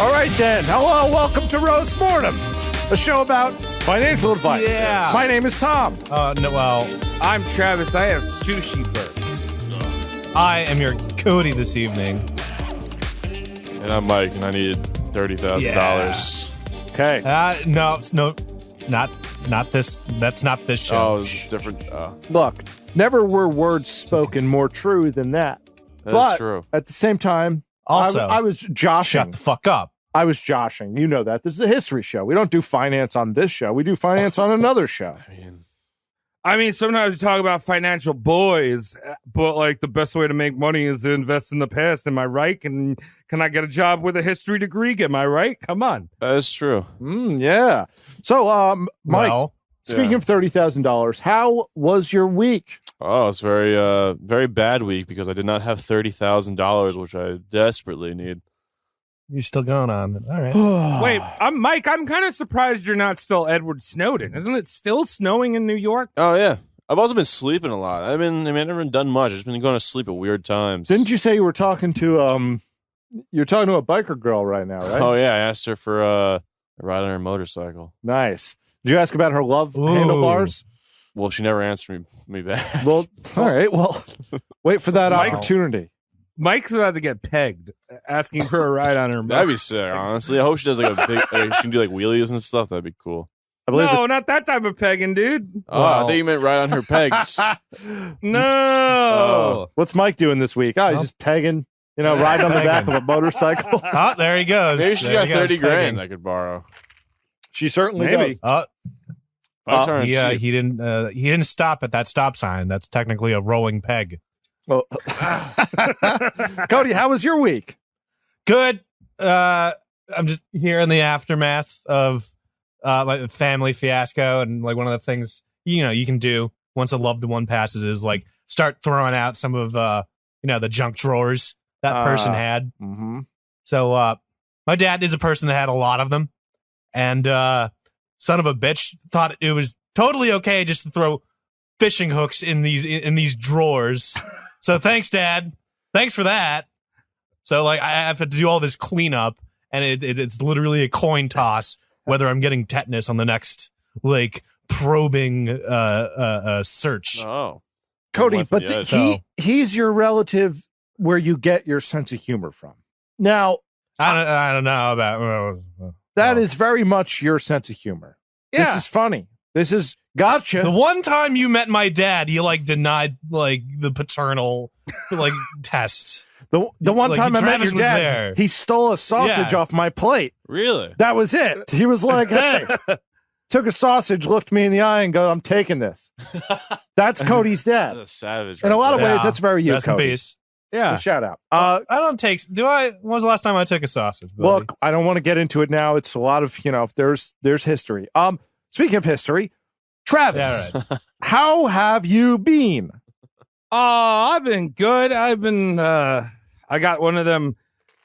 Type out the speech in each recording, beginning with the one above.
All right, then. Hello, welcome to Roast Mortem, a show about financial advice. Yeah. My name is Tom. I'm Travis. I have sushi burps. I am your Cody this evening. And I'm Mike, and I need $30,000. Okay. No, not this. That's not this show. Oh, it's different. Look, never were words spoken more true than that. That's true. At the same time, Also, I was joshing. shut the fuck up. I was joshing. You know that. This is a history show. We don't do finance on this show. We do finance on another show. I mean, sometimes we talk about financial boys, but like the best way to make money is to invest in the past. Am I right? Can I get a job with a history degree? Am I right? Come on. That is true. Yeah. So, Mike, Well, speaking of $30,000, how was your week? Oh, it's very bad week because I did not have $30,000, which I desperately need. you're still going on. All right. Wait, Mike. I'm kind of surprised you're not still Edward Snowden. Isn't it still snowing in New York? Oh yeah, I've also been sleeping a lot. I've never done much. I've just been going to sleep at weird times. Didn't you say you were talking to you're talking to a biker girl right now, right? Oh yeah, I asked her for a ride on her motorcycle. Nice. Did you ask about her love handlebars? Well, she never answered me back. Well, all right. Well, wait for that opportunity. Mike's about to get pegged, asking for a ride on her. That'd be sick, honestly. I hope she does like a big. She can do like wheelies and stuff. That'd be cool. I believe No, not that type of pegging, dude. Oh, I think you meant right on her pegs. No. What's Mike doing this week? Oh, he's just pegging, riding on the back of a motorcycle. Oh, there he goes. Maybe she's There got he goes 30 grand pegging. I could borrow. She certainly Maybe. does. He didn't stop at that stop sign. That's technically a rolling peg. Well, Cody, how was your week? Good. I'm just here in the aftermath of my family fiasco, and like one of the things you can do once a loved one passes is like start throwing out some of the junk drawers that person had. Mm-hmm. So my dad is a person that had a lot of them, and son of a bitch thought it was totally okay just to throw fishing hooks in these drawers. So thanks, Dad. Thanks for that. So like I have to do all this cleanup, and it's literally a coin toss whether I'm getting tetanus on the next like probing search. Oh, Cody, but he's your relative where you get your sense of humor from. Now, I don't know about that is very much your sense of humor. Yeah. This is funny. This is gotcha. The one time you met my dad, he like denied like the paternal like tests. The one like, time I met Travis your was dad, there. he stole a sausage off my plate. really? That was it. He was like, hey, took a sausage, looked me in the eye, and go, I'm taking this. That's Cody's dad. That's a savage. In a lot of Yeah. ways, that's very you, Rest in Cody. peace. Yeah. So shout out. I don't take. Do I? When was the last time I took a sausage? Buddy? Look, I don't want to get into it now. It's a lot of, there's history. Speaking of history, Travis, Yeah, right. how have you been? I've been good. I got one of them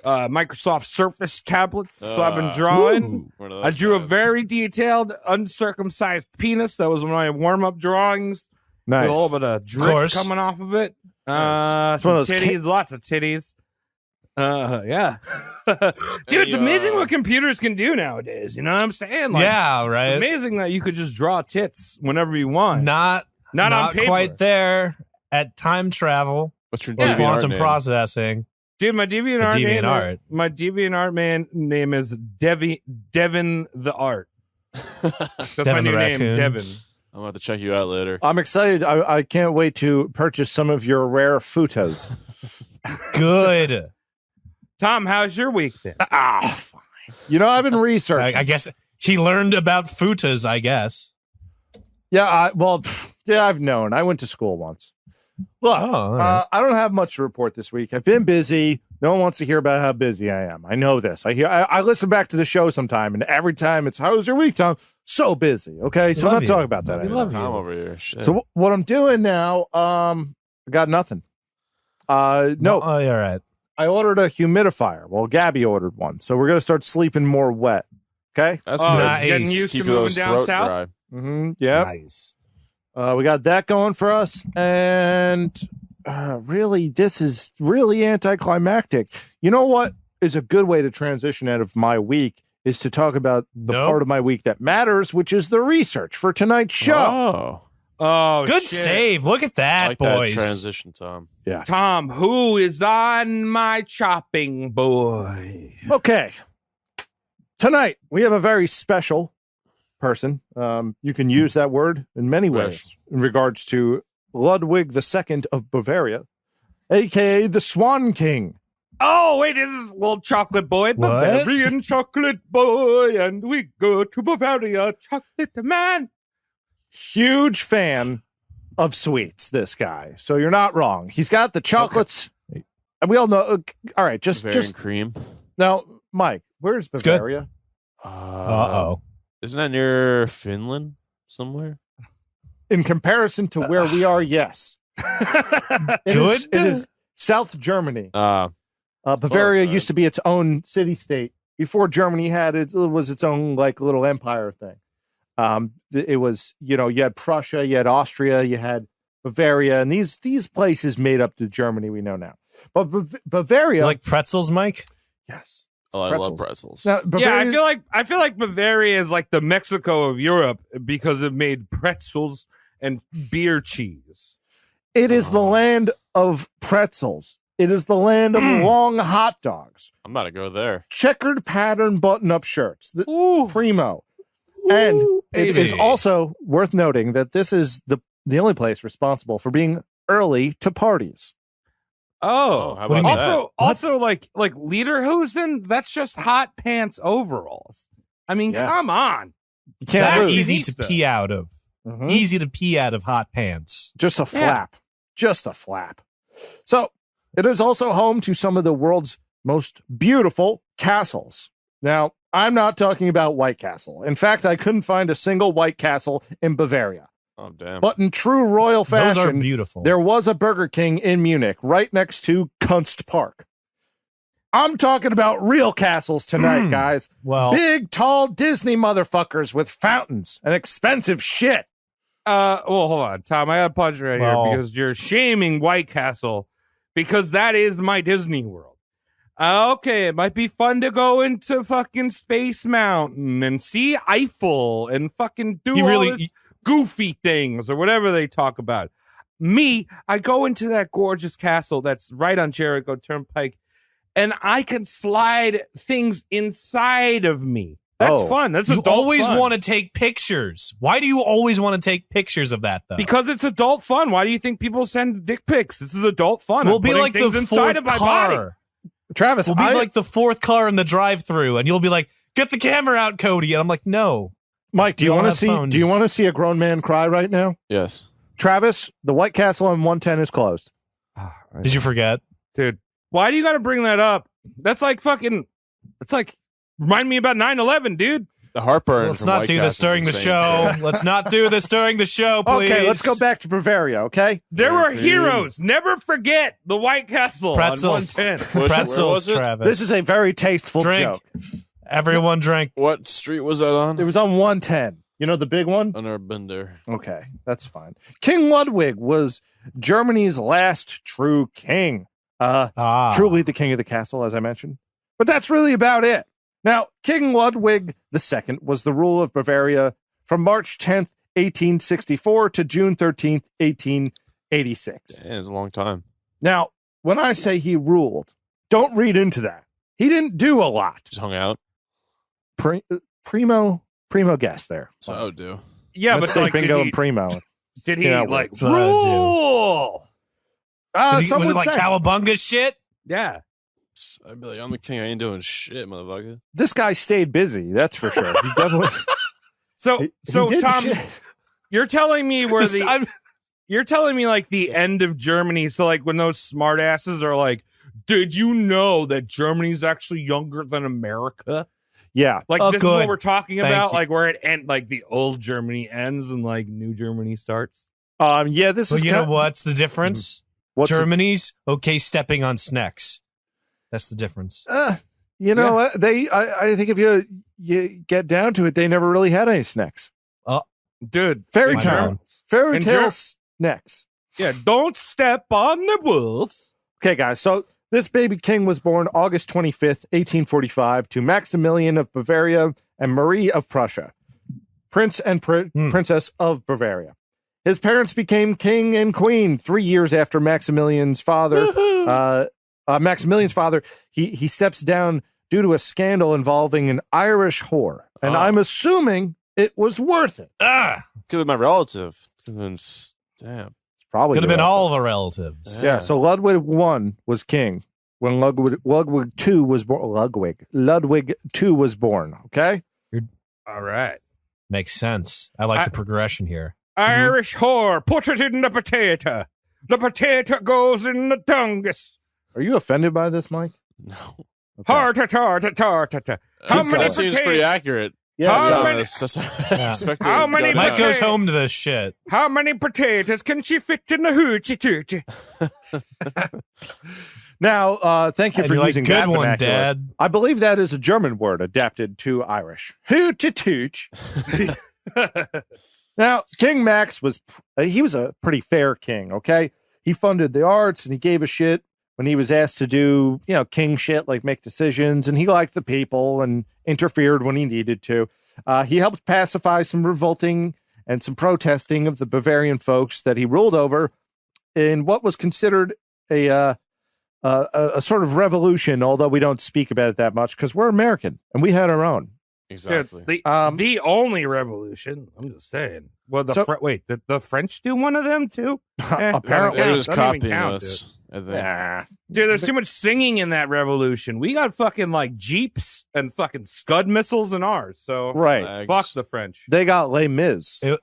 Microsoft Surface tablets, so I've been drawing. I drew a very detailed, uncircumcised penis. That was one of my warm-up drawings. Nice. With a little bit of drip course. coming off of it. Some one of those titties, lots of titties. Yeah. Dude, it's amazing what computers can do nowadays. You know what I'm saying? Like, yeah, It's right. amazing that you could just draw tits whenever you want. Not on paper. quite there at time travel What's your or DeviantArt quantum name? processing. Dude, my DeviantArt The name, DeviantArt. my DeviantArt name is Devin the Art. That's my Devin new the name, raccoon. Devin. I'm going to have to check you out later. I'm excited. I can't wait to purchase some of your rare photos. Good. Tom, how's your week then? Fine. I've been researching. I guess he learned about futas. I guess. Yeah, I've known. I went to school once. Look, all right. I don't have much to report this week. I've been busy. No one wants to hear about how busy I am. I know this. I listen back to the show sometime, and every time it's, how was your week, Tom? So busy. Okay, so I'm not talking about that We anymore. love Tom you. over here. Shit. So what I'm doing now, I got nothing. No, Oh, yeah, right. I ordered a humidifier. Well, Gabby ordered one, so we're gonna start sleeping more wet. Okay. That's Oh, good. nice. getting used Keep to moving those down throats south? dry. Mm-hmm. Yeah. Nice. We got that going for us, and really, this is really anticlimactic. You know what? is a good way to transition out of my week is to talk about the part of my week that matters, which is the research for tonight's show. Oh, good shit. save. Look at that, I like boys. that transition, Tom. Yeah. Tom, who is on my chopping board? Okay. Tonight, we have a very special person. You can use that word in many ways in regards to Ludwig II of Bavaria, a.k.a. the Swan King. Oh, wait, this is little chocolate boy, Bavarian chocolate boy, and we go to Bavaria, chocolate man. Huge fan of sweets, this guy. So you're not wrong. He's got the chocolates. Okay. And we all know. All right, just cream. Now, Mike, where's Bavaria? Uh-oh. Isn't that near Finland somewhere? In comparison to where we are, yes. It is South Germany. Bavaria used to be its own city-state. Before Germany had it was its own like little empire thing. It was, you had Prussia, you had Austria, you had Bavaria, and these places made up the Germany we know now. But Bavaria, you like pretzels, Mike? Yes. Oh, I love pretzels. Now, I feel like Bavaria is like the Mexico of Europe because it made pretzels and beer cheese. It is the land of pretzels. It is the land of long hot dogs. I'm about to go there. Checkered pattern button-up shirts. Primo. And it is also worth noting that this is the only place responsible for being early to parties. Oh, how about that? Also like Lederhosen, that's just hot pants overalls. I mean, come on. You can't that lose. Easy to pee out of. Mm-hmm. Easy to pee out of hot pants. Just a flap. Just a flap. So it is also home to some of the world's most beautiful castles. Now, I'm not talking about White Castle. In fact, I couldn't find a single White Castle in Bavaria. Oh, damn. But in true royal fashion, those are beautiful. There was a Burger King in Munich right next to Kunst Park. I'm talking about real castles tonight, guys. Well, big, tall Disney motherfuckers with fountains and expensive shit. Well, hold on, Tom. I got to pause you right here because you're shaming White Castle because that is my Disney World. Okay, it might be fun to go into fucking Space Mountain and see Eiffel and fucking do all this goofy things or whatever they talk about. Me, I go into that gorgeous castle that's right on Jericho Turnpike, and I can slide things inside of me. That's fun. That's adult fun. You always want to take pictures. Why do you always want to take pictures of that, though? Because it's adult fun. Why do you think people send dick pics? This is adult fun. We'll be like the fourth car. Travis, we'll be like the fourth car in the drive-thru, and you'll be like, "Get the camera out, Cody." And I'm like, "No." Mike, do you want to see? Phones. Do you want to see a grown man cry right now? Yes. Travis, the White Castle on 110 is closed. Did you forget, dude? Why do you got to bring that up? That's like fucking. It's like remind me about 9/11, dude. The heartburn. Let's not do this during the show. Let's not do this during the show, please. Okay, let's go back to Bavaria. Okay, there were heroes. Never forget the White Castle. Pretzels, on 110. pretzels. Travis, this is a very tasteful joke. Everyone drank. What street was that on? It was on 110. You know the big one? I've never been there. Okay, that's fine. King Ludwig was Germany's last true king. Truly the king of the castle, as I mentioned. But that's really about it. Now, King Ludwig II was the ruler of Bavaria from March 10th, 1864 to June 13th, 1886. Yeah, it's a long time. Now, when I say he ruled, don't read into that. He didn't do a lot. Just hung out. Primo guess there. So do. Yeah, Let's but say like, bingo and primo. Did he like rule? Was it like cowabunga shit? Yeah. I'd be like, I'm the king. I ain't doing shit, motherfucker. This guy stayed busy. That's for sure. He definitely. So Tom, you're telling me you're telling me like the end of Germany. So like when those smartasses are like, did you know that Germany's actually younger than America? Yeah. Like this is what we're talking about. Like where it end, like the old Germany ends and like new Germany starts. Yeah, this is. You know what's the difference? Germany's okay stepping on snacks. That's the difference. You know what? I think if you get down to it, they never really had any snacks. Dude, fairy tale snacks. Yeah, don't step on the wolves. Okay, guys. So This baby king was born August 25th, 1845, to Maximilian of Bavaria and Marie of Prussia, Prince and Princess of Bavaria. His parents became king and queen 3 years after Maximilian's father. He steps down due to a scandal involving an Irish whore. And I'm assuming it was worth it. Could have been my relative. Damn. It's probably could have been all the relatives. Yeah. So Ludwig I was king when Ludwig II was born. Ludwig II was born. Okay. All right. Makes sense. I like the progression here. Irish whore, put it in the potato. The potato goes in the dungus. Are you offended by this, Mike? No. Okay. That seems pretty accurate. Yeah. How many Mike goes home to this shit. How many potatoes can she fit in the hoochie toochie? Now, thank you for using good that one, vernacular. Dad. I believe that is a German word adapted to Irish. Hoochie tooch. Now, King Max was a pretty fair king, okay? He funded the arts and he gave a shit when he was asked to do, king shit, like make decisions, and he liked the people and interfered when he needed to. He helped pacify some revolting and some protesting of the Bavarian folks that he ruled over in what was considered a sort of revolution, although we don't speak about it that much because we're American and we had our own. Exactly. The only revolution. I'm just saying. Well, did the French do one of them too? Apparently, it was copying us. I think. Dude, there's too much singing in that revolution. We got fucking like Jeeps and fucking Scud missiles in ours. So right, fuck the French. They got Les Mis. They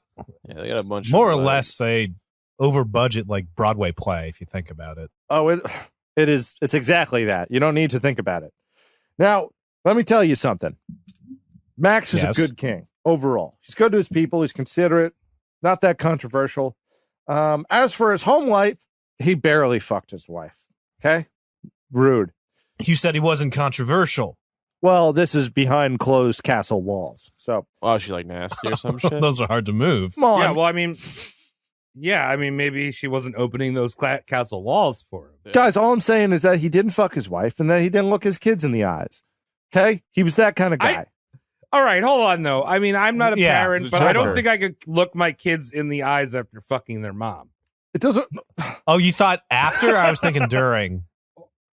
got a bunch. More or less a over budget like Broadway play, if you think about it. Oh, it is. It's exactly that. You don't need to think about it. Now, let me tell you something. Max is a good king overall. He's good to his people. He's considerate, not that controversial. As for his home life, he barely fucked his wife. Okay? Rude. You said he wasn't controversial. Well, this is behind closed castle walls. So, wow, she like nasty or some shit. Those are hard to move. Come on. Yeah, well, I mean, maybe she wasn't opening those castle walls for him. Guys, all I'm saying is that he didn't fuck his wife and that he didn't look his kids in the eyes. Okay? He was that kind of guy. All right, hold on, though. I mean, I'm not a parent, but I don't joker. think I could look my kids in the eyes after fucking their mom. It doesn't. Oh, you thought after? I was thinking during.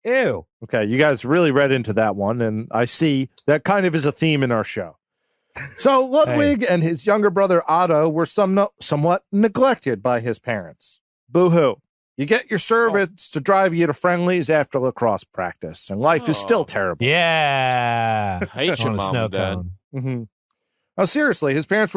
Ew. Okay, you guys really read into that one, and I see that kind of is a theme in our show. So Ludwig and his younger brother Otto were somewhat neglected by his parents. Boo-hoo. You get your servants to drive you to friendlies after lacrosse practice, and life is still terrible. Yeah. I hate your mom and dad. Mm-hmm. Oh, seriously, his parents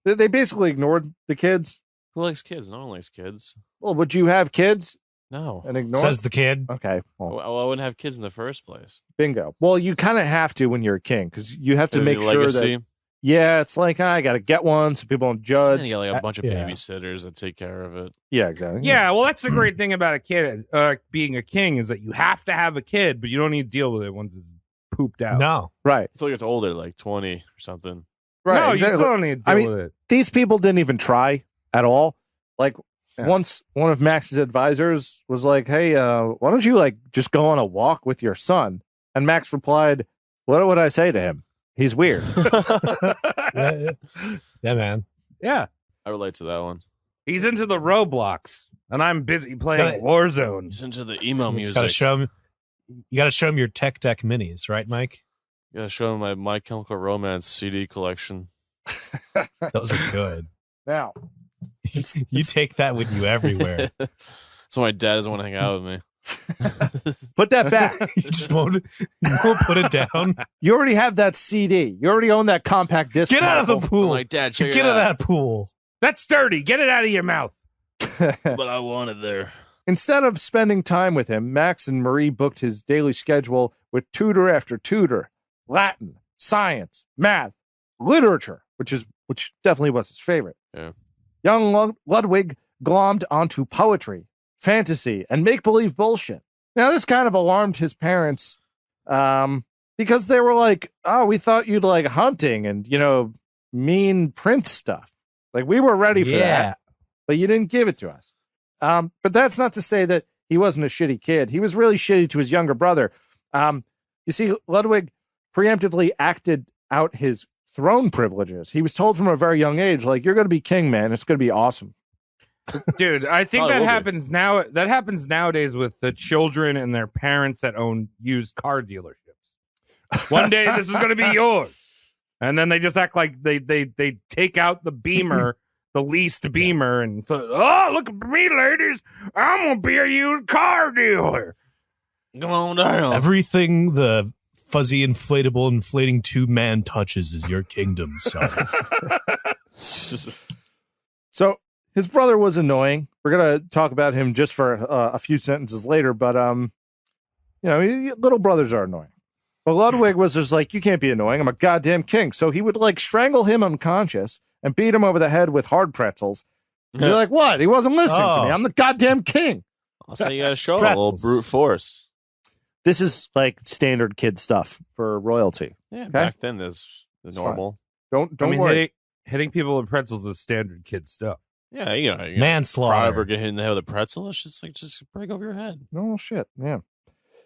they basically ignored the kids. Who likes kids? No one likes kids. Well, would you have kids No. and ignore? Says the kid. Okay. Well, I wouldn't have kids in the first place. bingo. Well, you kind of have to when you're a king because you have to make sure legacy. that. Yeah, it's like I got to get one so people don't judge. And you got like a bunch of yeah. babysitters that take care of it. Yeah, exactly. Yeah, well, that's the great thing about a kid being a king is that you have to have a kid, but you don't need to deal with it once it's pooped out. No. Right. Until it gets older, like 20 or something. Right. No, exactly. you still don't need to deal with it. These people didn't even try at all. Like once one of Max's advisors was like, "Hey, why don't you like just go on a walk with your son?" And Max replied, "What would I say to him? He's weird." Yeah, man. Yeah. I relate to that one. He's into the Roblox, and I'm busy playing Warzone. He's into the emo music. You got to show him your Tech Deck minis, right, Mike? You gotta show him my Chemical Romance CD collection. Those are good. Now, You take that with you everywhere. So my dad doesn't want to hang out with me. put that back. You just won't put it down. You already have that CD. You already own that compact disc. Get out of the model. pool. I'm like, Dad, check Get it out of out. that pool. That's dirty. Get it out of your mouth. But I want it there. Instead of spending time with him, Max and Marie booked his daily schedule with tutor after tutor, Latin, science, math, literature, which definitely was his favorite. Yeah. Young Ludwig glommed onto poetry, fantasy, and make-believe bullshit. Now, this kind of alarmed his parents because they were like, "Oh, we thought you'd like hunting and, mean prince stuff. Like, we were ready for that, but you didn't give it to us." But that's not to say that he wasn't a shitty kid. He was really shitty to his younger brother. You see, Ludwig preemptively acted out his throne privileges. He was told from a very young age, like, you're going to be king, man. It's going to be awesome. Dude, I think that happens now. That happens nowadays with the children and their parents that own used car dealerships. One day this is going to be yours. And then they just act like they take out the Beamer, the leased Beamer, and oh, look at me, ladies. I'm going to be a used car dealer. Come on down. Everything the fuzzy inflating tube man touches is your kingdom, son. So his brother was annoying. We're going to talk about him just for a few sentences later, but little brothers are annoying. But Ludwig was just like, you can't be annoying. I'm a goddamn king. So he would like strangle him unconscious and beat him over the head with hard pretzels. And you're like, what? He wasn't listening to me. I'm the goddamn king. Also, you got to show him a little brute force. This is like standard kid stuff for royalty. Yeah, okay? back then there's the normal. Don't worry. Hitting people with pretzels is standard kid stuff. Yeah, you know manslaughter. Ever get hit in the head with a pretzel? It's just break over your head. No shit. Yeah.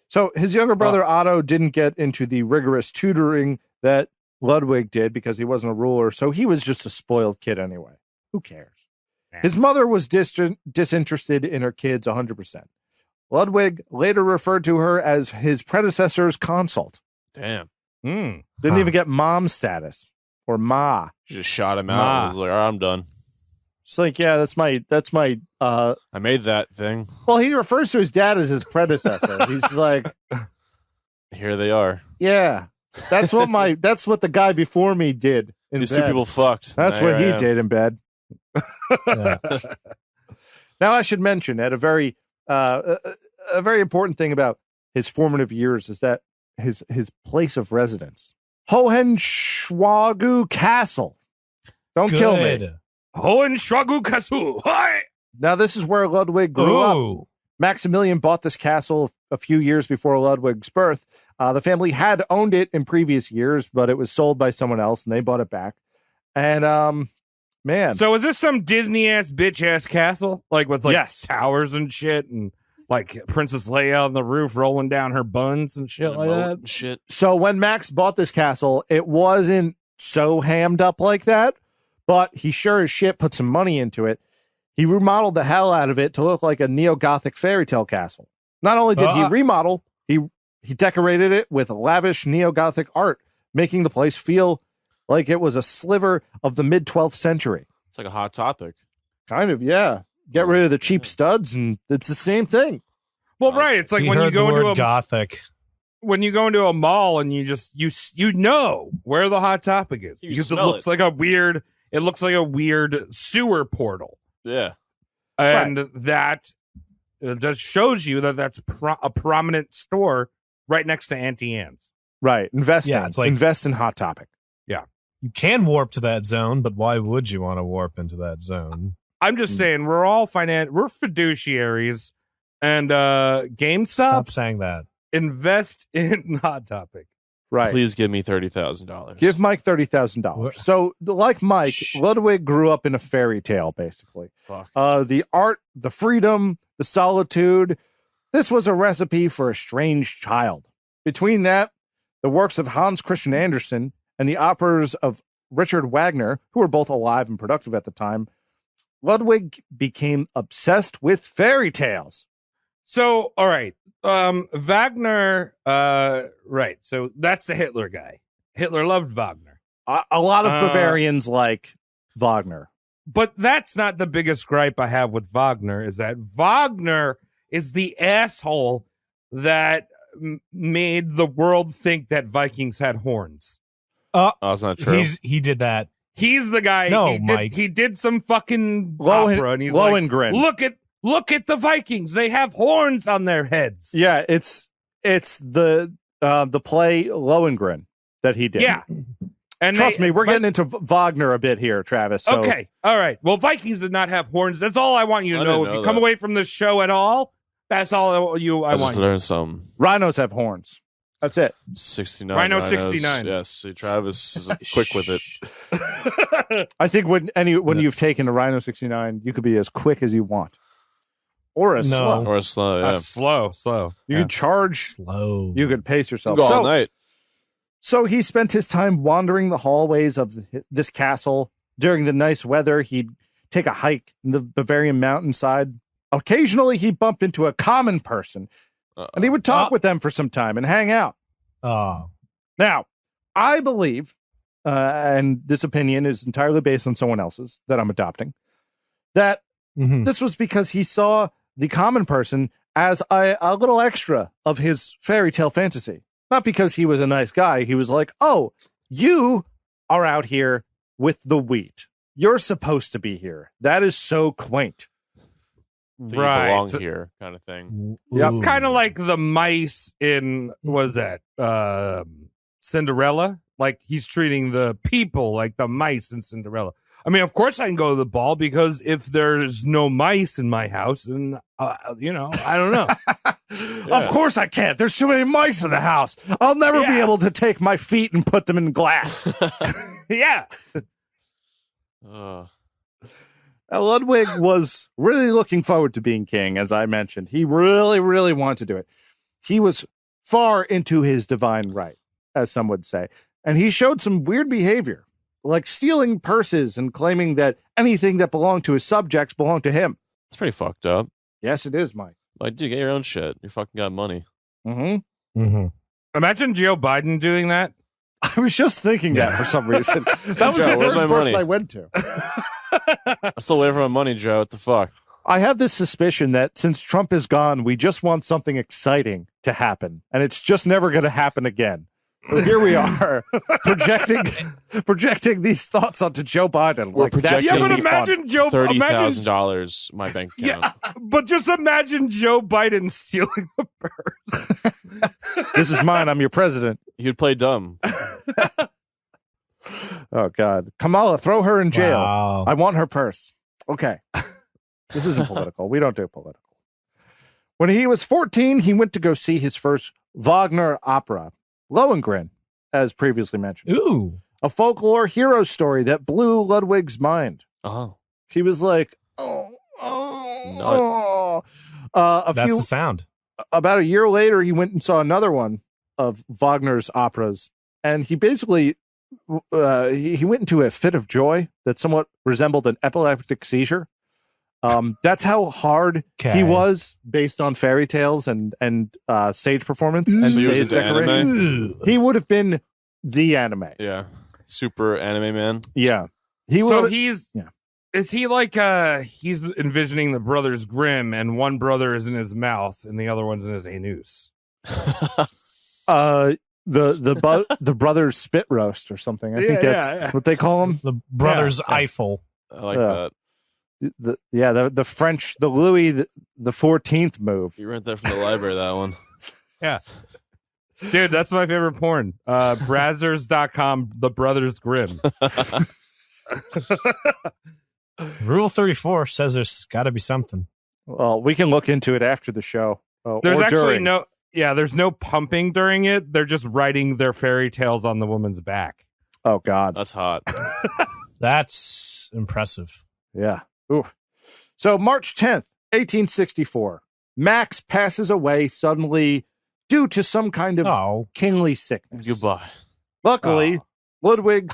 So his younger brother Otto didn't get into the rigorous tutoring that Ludwig did because he wasn't a ruler. So he was just a spoiled kid anyway. Who cares? His mother was disinterested in her kids 100%. Ludwig later referred to her as his predecessor's consort. Damn. Didn't even get mom status or ma. She just shot him out and was like, all right, I'm done. It's like, yeah, that's my I made that thing. Well, he refers to his dad as his predecessor. He's like, here they are. Yeah. That's what the guy before me did. These two people fucked. That's what he did in bed. Yeah. Now I should mention that a very important thing about his formative years is that his place of residence, Hohenschwangau Castle. Don't kill me. Hohenschwangau Castle. Hi. Now this is where Ludwig grew up. Maximilian bought this castle a few years before Ludwig's birth. The family had owned it in previous years, but it was sold by someone else, and they bought it back. And man, so is this some Disney ass bitch ass castle, like with towers and shit, and like Princess Leia on the roof rolling down her buns and shit like that? Shit. So when Max bought this castle, it wasn't so hammed up like that, but he sure as shit put some money into it. He remodeled the hell out of it to look like a neo-Gothic fairy tale castle. Not only did he remodel, he decorated it with lavish neo-Gothic art, making the place feel like it was a sliver of the mid-12th century. It's like a Hot Topic. Kind of, yeah. Get rid of the cheap studs, and it's the same thing. Well, right. It's like when you go into a Gothic. When you go into a mall and you just you know where the Hot Topic is because it looks like a weird sewer portal. Yeah, and that just shows you that that's a prominent store right next to Auntie Anne's. Right, invest in Hot Topic. Yeah, you can warp to that zone, but why would you want to warp into that zone? I'm just saying we're all we're fiduciaries, and GameStop. Stop saying that. Invest in Hot Topic. Right. Please give me $30,000. Give Mike $30,000. So, like Mike, Ludwig grew up in a fairy tale, basically. Fuck. The art, the freedom, the solitude. This was a recipe for a strange child. Between that, the works of Hans Christian Andersen, and the operas of Richard Wagner, who were both alive and productive at the time, Ludwig became obsessed with fairy tales. So, all right. Wagner, right. So that's the Hitler guy. Hitler loved Wagner. A lot of Bavarians like Wagner. But that's not the biggest gripe I have with Wagner, is that Wagner is the asshole that made the world think that Vikings had horns. That's not true. He did that. He's the guy. No, Mike. He did some fucking opera, and he's Lohengrin. Look at the Vikings. They have horns on their heads. Yeah, it's the play Lohengrin that he did. Yeah. And trust me, we're getting into Wagner a bit here, Travis. So. Okay. All right. Well, Vikings did not have horns. That's all I want you to know. If you come away from this show at all, that's all I want you. I just learned some. Rhinos have horns. That's it. 69. Rhino 69. Yes. See, Travis is quick with it. I think when you've taken a Rhino 69, you could be as quick as you want. Or a slow. Or a slow, yeah. Slow. You could charge. Slow. You could pace yourself. Go all night. So he spent his time wandering the hallways of this castle. During the nice weather, he'd take a hike in the Bavarian mountainside. Occasionally, he'd bump into a common person, and he would talk with them for some time and hang out. Oh. Now, I believe, and this opinion is entirely based on someone else's that I'm adopting, that this was because he saw the common person as a little extra of his fairy tale fantasy. Not because he was a nice guy. He was like, oh, you are out here with the wheat. You're supposed to be here. That is so quaint. So you belong here, kind of thing. It's kind of like the mice in, what is that, Cinderella? Like he's treating the people like the mice in Cinderella. I mean, of course I can go to the ball because if there's no mice in my house, and I don't know. Of course I can't. There's too many mice in the house. I'll never be able to take my feet and put them in glass. Yeah. Now, Ludwig was really looking forward to being king, as I mentioned. He really, really wanted to do it. He was far into his divine right, as some would say. And he showed some weird behavior, like stealing purses and claiming that anything that belonged to his subjects belonged to him. It's pretty fucked up. Yes, it is, Mike. Like, dude, get your own shit. You fucking got money. Imagine Joe Biden doing that. I was just thinking that for some reason. That was the first person I went to. I'm still waiting for my money, Joe. What the fuck? I have this suspicion that since Trump is gone, we just want something exciting to happen, and it's just never going to happen again. So here we are projecting these thoughts onto Joe Biden. We're projecting. But imagine Joe $30,000 my bank account. Yeah, but just imagine Joe Biden stealing a purse. This is mine. I'm your president. You'd play dumb. Oh God, Kamala, throw her in jail. Wow. I want her purse. Okay, this isn't political. We don't do political. When he was 14, he went to go see his first Wagner opera, Lohengrin, as previously mentioned. Ooh. A folklore hero story that blew Ludwig's mind. Oh. He was like, That's the sound. About a year later, he went and saw another one of Wagner's operas, and he basically he went into a fit of joy that somewhat resembled an epileptic seizure. That's how hard he was based on fairy tales and stage performance and stage decoration. He would have been the anime. Yeah. Super anime man. Yeah. Is he like he's envisioning the Brothers Grimm and one brother is in his mouth and the other one's in his anus? The brothers spit roast or something. I think that's what they call them. The brothers Eiffel. I like that. The French, the Louis the 14th move. You rent that from the library, that one. Yeah. Dude, that's my favorite porn. Brazzers.com, the Brothers Grimm. Rule 34 says there's got to be something. Well, we can look into it after the show. There's actually there's no pumping during it. They're just writing their fairy tales on the woman's back. Oh, God. That's hot. That's impressive. Yeah. Ooh. So March 10th, 1864, Max passes away suddenly due to some kind of kingly sickness. Goodbye. Luckily, Ludwig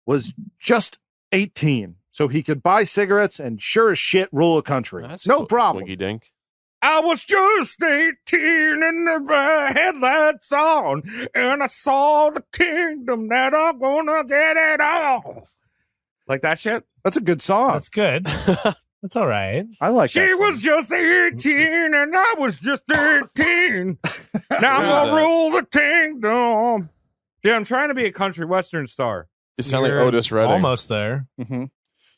was just 18, so he could buy cigarettes and sure as shit rule a country. That's no problem. Winky dink. I was just 18 and the headlights on, and I saw the kingdom that I'm gonna get it all. Like that shit? That's a good song. That's good. That's all right. I like that She song. was just 18 and I was just 18. Now I'm gonna rule the kingdom. Yeah, I'm trying to be a country western star. You sound like Otis Redding. Almost there. Mm-hmm.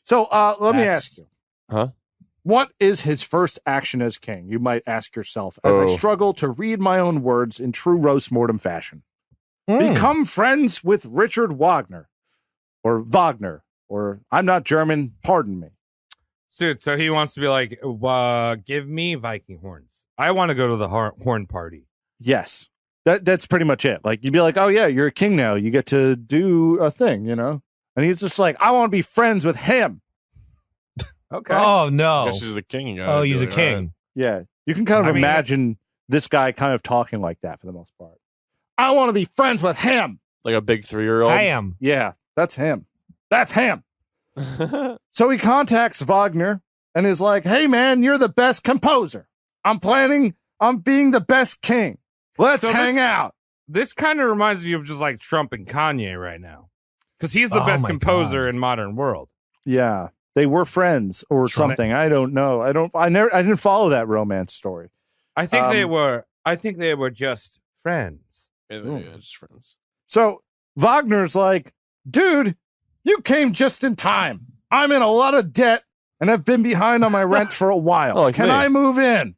So let me ask you. Huh? What is his first action as king? You might ask yourself as I struggle to read my own words in true roast mortem fashion. Become friends with Richard Wagner. Or Wagner. Or I'm not German, pardon me. Dude, so he wants to be like, give me Viking horns. I want to go to the horn party. Yes. That's pretty much it. Like, you'd be like, oh, yeah, you're a king now. You get to do a thing, you know? And he's just like, I want to be friends with him. Okay. Oh, no. I guess he's a king. Oh, he's a king. Yeah, you can kind of imagine this guy kind of talking like that for the most part. I want to be friends with him. Like a big 3-year-old? I am. Yeah, that's him. That's him. So he contacts Wagner and is like, hey, man, you're the best composer. I'm planning on being the best king. Let's hang out. This kind of reminds me of just like Trump and Kanye right now. Because he's the best composer in modern world. Yeah, they were friends or something. I don't know. I didn't follow that romance story. I think they were. I think they were just friends. Yeah, just friends. So Wagner's like, dude, you came just in time. I'm in a lot of debt and I've been behind on my rent for a while. Can I move in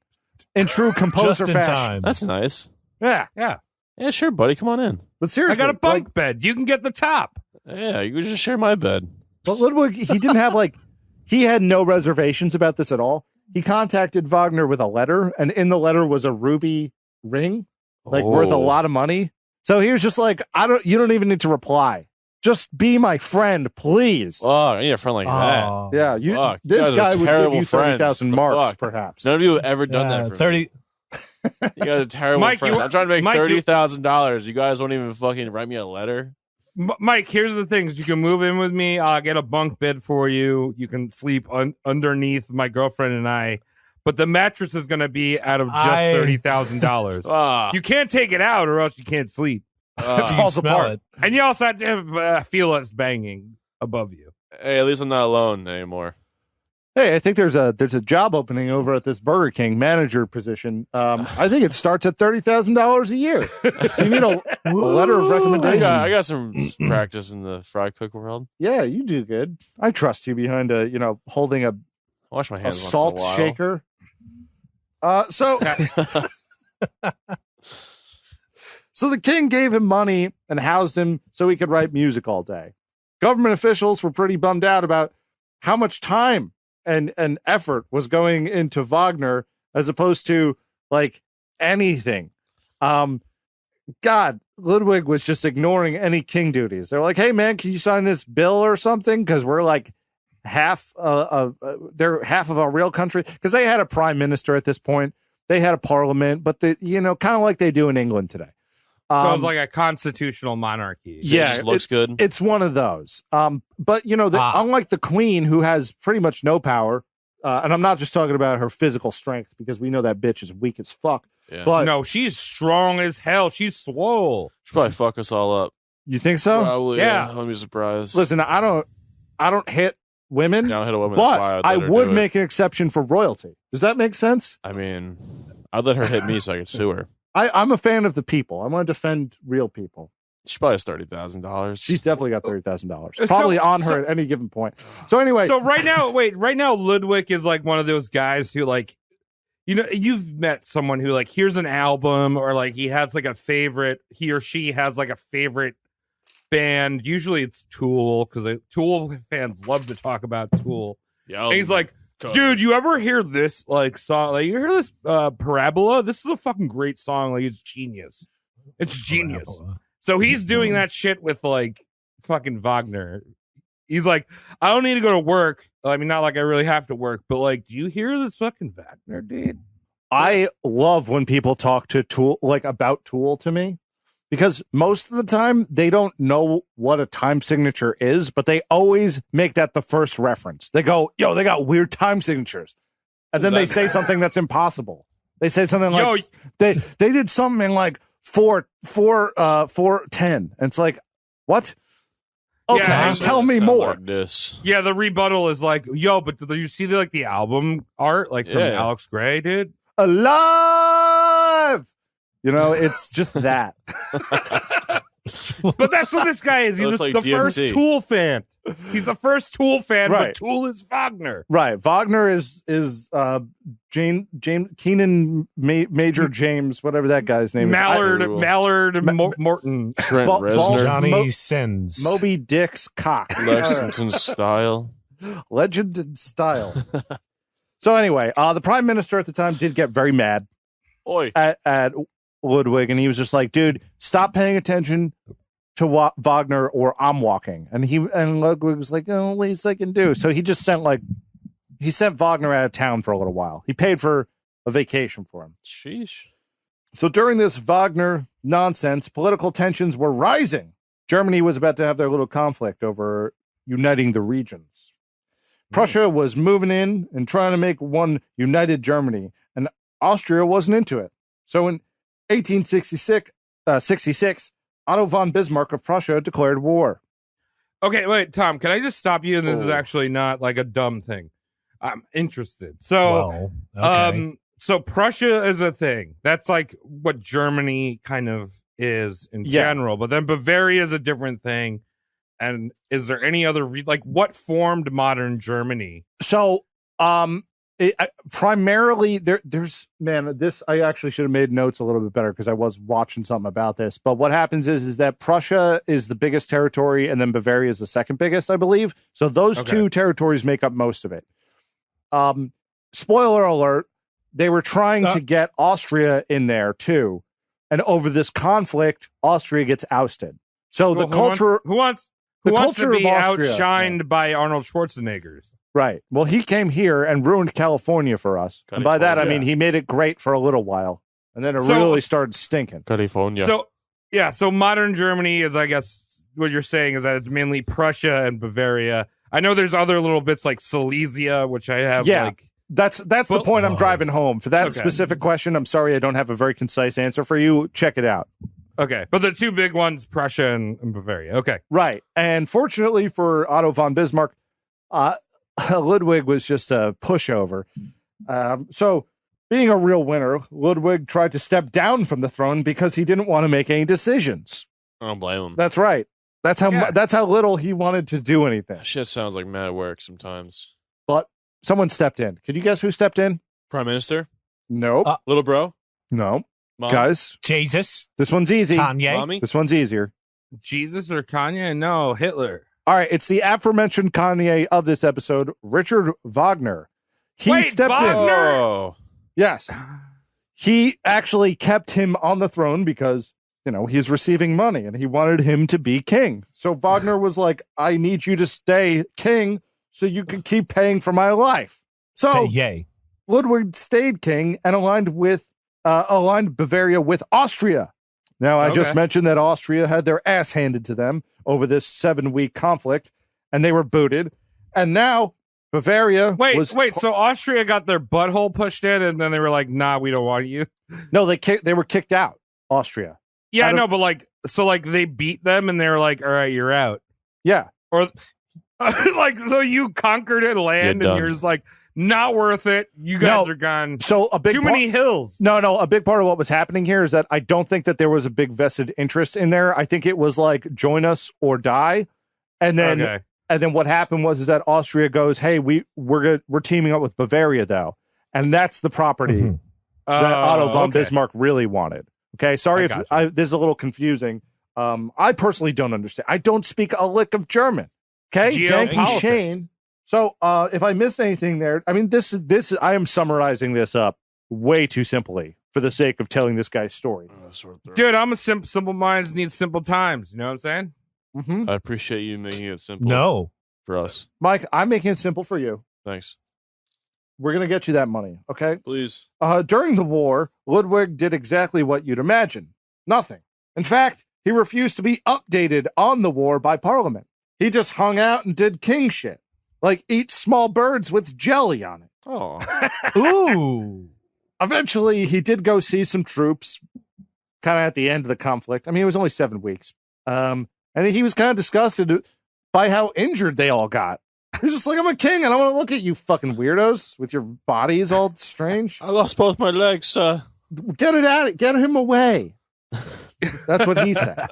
true composer fashion? Time. That's nice. Yeah. Yeah, sure, buddy. Come on in. But seriously, I got a bunk bed. You can get the top. Yeah, you can just share my bed. But Ludwig, he didn't have he had no reservations about this at all. He contacted Wagner with a letter, and in the letter was a ruby ring, worth a lot of money. So he was just like, you don't even need to reply. Just be my friend, please. Oh, I need a friend like that. Yeah, this guy would give you 30,000 marks, perhaps. None of you have ever done that for 30. You guys are terrible friends. I'm trying to make $30,000. You guys won't even fucking write me a letter. Mike, here's the things. You can move in with me. I'll get a bunk bed for you. You can sleep underneath my girlfriend and I. But the mattress is going to be out of just $30,000. You can't take it out or else you can't sleep. It falls apart. And you also have to feel us banging above you. Hey, at least I'm not alone anymore. Hey, I think there's a job opening over at this Burger King manager position. I think it starts at $30,000 a year. Do you need a letter of recommendation? I got some practice in the fry cook world. Yeah, you do good. I trust you behind holding a wash my hands salt once in a while. shaker. So the king gave him money and housed him so he could write music all day. Government officials were pretty bummed out about how much time and effort was going into Wagner as opposed to anything. Ludwig was just ignoring any king duties. They're like, hey man, can you sign this bill or something? Because we're they're half of our real country. Because they had a prime minister at this point. They had a parliament, but kind of like they do in England today. So it's like a constitutional monarchy. Yeah, it just looks good. It's one of those. But unlike the queen, who has pretty much no power, and I'm not just talking about her physical strength because we know that bitch is weak as fuck. Yeah. But no, she's strong as hell. She's swole. She'll probably fuck us all up. You think so? Probably. Yeah. I'll be surprised. Listen, I don't hit women. I don't hit a woman. But I would make an exception for royalty. Does that make sense? I mean, I'd let her hit me so I could sue her. I'm a fan of the people. I want to defend real people. She probably has $30,000. She's definitely got $30,000. Probably on her at any given point. So anyway. So right now, Ludwig is like one of those guys who you've met someone who here's an album or he has a favorite, he or she has a favorite band. Usually it's Tool because Tool fans love to talk about Tool. Yeah. And he's like, dude, you ever hear this song? You hear this Parabola? This is a fucking great song. It's genius. It's genius. Parabola. So he's doing that shit with fucking Wagner. He's like, I don't need to go to work. I mean, not I really have to work, but do you hear this fucking Wagner, dude? I love when people talk to Tool, about Tool to me, because most of the time they don't know what a time signature is, but they always make that the first reference. They go, yo, they got weird time signatures. And then they say something that's impossible. They say something like, they did something like 410. And it's like, what? Okay, Yeah, tell me more. This. Yeah, the rebuttal is yo, but did you see the album art from Alex Gray, dude? Alive! It's just that. But that's what this guy is. He's the first Tool fan. He's the first Tool fan, but Tool is Wagner. Right. Wagner is James Keenan Major James, whatever that guy's name Mallard is. Morton. Trent Reznor. Johnny Sins. Moby Dick's cock. Lexington Style. Legend in style. So anyway, the prime minister at the time did get very mad at Ludwig, and he was just like, dude, stop paying attention to Wagner or I'm walking. And Ludwig was like, oh, least I can do. So he just sent Wagner out of town for a little while. He paid for a vacation for him. Sheesh. So during this Wagner nonsense, political tensions were rising. Germany was about to have their little conflict over uniting the regions. Prussia was moving in and trying to make one united Germany, and Austria wasn't into it. So in 1866, Otto von Bismarck of Prussia declared war. Okay, wait, Tom, can I just stop you? And this is actually not like a dumb thing. I'm interested. So, so Prussia is a thing. That's like what Germany kind of is in general. But then Bavaria is a different thing. And is there any other what formed modern Germany? So, primarily there's this I actually should have made notes a little bit better because I was watching something about this. But what happens is that Prussia is the biggest territory, and then Bavaria is the second biggest, I believe. So those two territories make up most of it. Spoiler alert: they were trying to get Austria in there too, and over this conflict, Austria gets ousted. So the culture who wants to be outshined by Arnold Schwarzenegger's. Right. Well, he came here and ruined California for us. And by that, I mean, he made it great for a little while. And then it really started stinking. California. So modern Germany is, I guess, what you're saying is that it's mainly Prussia and Bavaria. I know there's other little bits like Silesia, which I have That's the point I'm driving home. For that specific question, I'm sorry I don't have a very concise answer for you. Check it out. Okay, but the two big ones, Prussia and Bavaria. Okay. Right. And fortunately for Otto von Bismarck, Ludwig was just a pushover. So being a real winner, Ludwig tried to step down from the throne because he didn't want to make any decisions. I don't blame him. That's right. That's how little he wanted to do anything. That shit sounds like mad work sometimes. But someone stepped in. Can you guess who stepped in? Prime Minister? Nope. Little bro? No. Mom? Guys. Jesus. This one's easy. Kanye. Mommy? This one's easier. Jesus or Kanye? No, Hitler. All right. It's the aforementioned Kanye of this episode, Richard Wagner. He stepped in. Oh. Yes. He actually kept him on the throne because, he's receiving money and he wanted him to be king. So Wagner was like, I need you to stay king so you can keep paying for my life. So Ludwig stayed king and aligned Bavaria with Austria. Now, I just mentioned that Austria had their ass handed to them over this 7-week conflict, and they were booted. And now Bavaria so Austria got their butthole pushed in, and then they were like, nah, we don't want you. No, they were kicked out, Austria. Yeah, I know, but they beat them, and they were like, all right, you're out. Yeah. Or, so you conquered a land, and you're just like, not worth it. You guys are gone. So too many hills. No. A big part of what was happening here is that I don't think that there was a big vested interest in there. I think it was like join us or die. And then what happened was that Austria goes, hey, we're teaming up with Bavaria though, and that's the property that Otto von Bismarck really wanted. Okay, sorry if this is a little confusing. I personally don't understand. I don't speak a lick of German. Okay, Danky Shane. So if I missed anything there, I mean, this I am summarizing this up way too simply for the sake of telling this guy's story. Dude, I'm a simple minds need simple times. You know what I'm saying? Mm-hmm. I appreciate you making it simple. No. For us. Mike, I'm making it simple for you. Thanks. We're going to get you that money, okay? Please. During the war, Ludwig did exactly what you'd imagine. Nothing. In fact, he refused to be updated on the war by Parliament. He just hung out and did king shit. Like eat small birds with jelly on it. Oh. Ooh. Eventually, he did go see some troops kind of at the end of the conflict. I mean, it was only 7 weeks. And he was kind of disgusted by how injured they all got. He was just like, I'm a king. I don't want to look at you fucking weirdos with your bodies all strange. I lost both my legs, sir. Get it out. Get him away. That's what he said.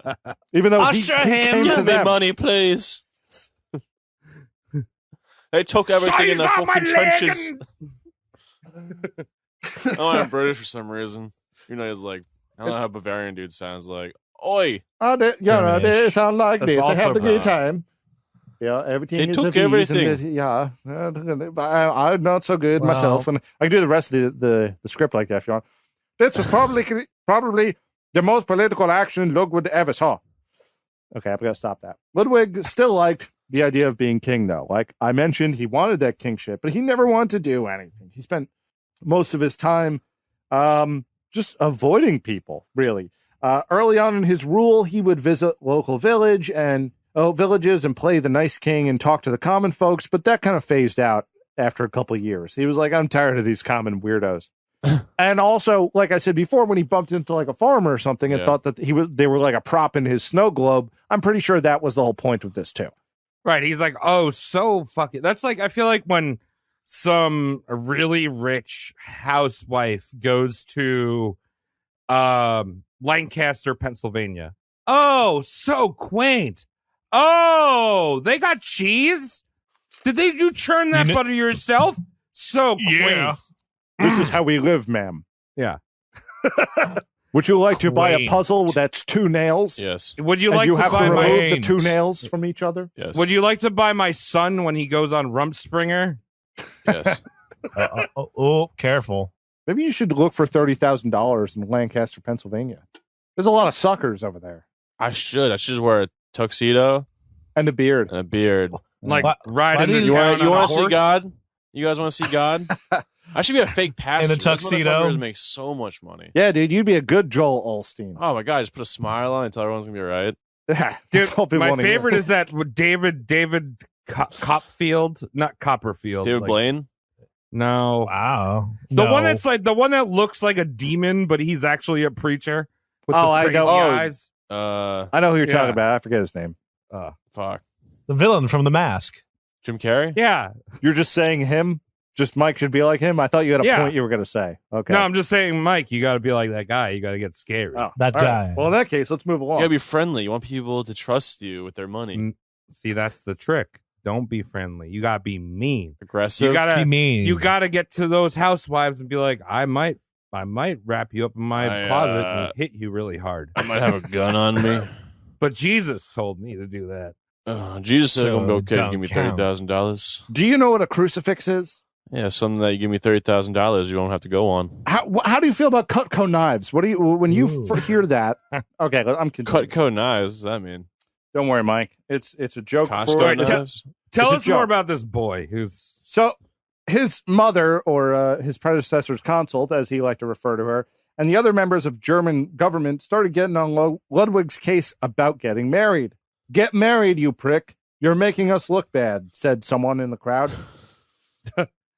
Even though he came to give me money, please. They took everything in the fucking trenches. I'm British for some reason. He's like, I don't know how Bavarian dude sounds like. Oi! They sound like this. I have a good time. Yeah, everything. They took everything. I'm not so good myself, and I can do the rest of the script like that if you want. This was probably the most political action Ludwig ever saw. Okay, I've got to stop that. Ludwig still liked the idea of being king, though. Like I mentioned, he wanted that kingship, but he never wanted to do anything. He spent most of his time just avoiding people, really. Early on in his rule, he would visit local villages and play the nice king and talk to the common folks, but that kind of phased out after a couple of years. He was like, I'm tired of these common weirdos. And also, like I said before, when he bumped into like a farmer or something and thought that they were like a prop in his snow globe, I'm pretty sure that was the whole point of this too. Right. He's like, oh, so fucking. That's like, I feel like when some really rich housewife goes to Lancaster, Pennsylvania. Oh, so quaint. Oh, they got cheese? Did you churn that butter yourself? So quaint. Yeah. This is how we live, ma'am. Yeah. Would you like to buy a puzzle that's 2 nails? Yes. Would you like to have buy to my remove the 2 nails from each other? Yes. Would you like to buy my son when he goes on Rumspringer? Yes. Careful. Maybe you should look for $30,000 in Lancaster, Pennsylvania. There's a lot of suckers over there. I should just wear a tuxedo and a beard. Like riding the You town want to see horse? God? You guys want to see God? I should be a fake pastor. In a tuxedo. Those motherfuckers make so much money. Yeah, dude, you'd be a good Joel Osteen. Oh my God, just put a smile on and tell everyone's gonna be all right. Dude, my favorite is that David Copfield, not Copperfield. David Blaine? No. Wow. The one that's like the one that looks like a demon, but he's actually a preacher with the crazy eyes. I know who you're talking about. I forget his name. Fuck. The villain from The Mask. Jim Carrey? Yeah. You're just saying him? Just Mike should be like him? I thought you had a point you were going to say. Okay. No, I'm just saying, Mike, you got to be like that guy. You got to get scary. Oh, that guy. Right. Well, in that case, let's move along. You gotta be friendly. You want people to trust you with their money. See, that's the trick. Don't be friendly. You gotta be mean. Aggressive. You gotta be mean. You gotta get to those housewives and be like, I might wrap you up in my closet and hit you really hard. I might have a gun on me. But Jesus told me to do that. Jesus said I'm gonna be okay. Give me $30,000. Do you know what a crucifix is? Yeah, something that you give me $30,000, you don't have to go on. How do you feel about Cutco knives? What do you when you hear that? Okay, I'm confused. Cutco knives. What does that mean? Don't worry, Mike. It's a joke. Costco knives. Tell us more about this boy so his mother or his predecessor's consult, as he liked to refer to her, and the other members of German government started getting on Ludwig's case about getting married. Get married, you prick. You're making us look bad, said someone in the crowd.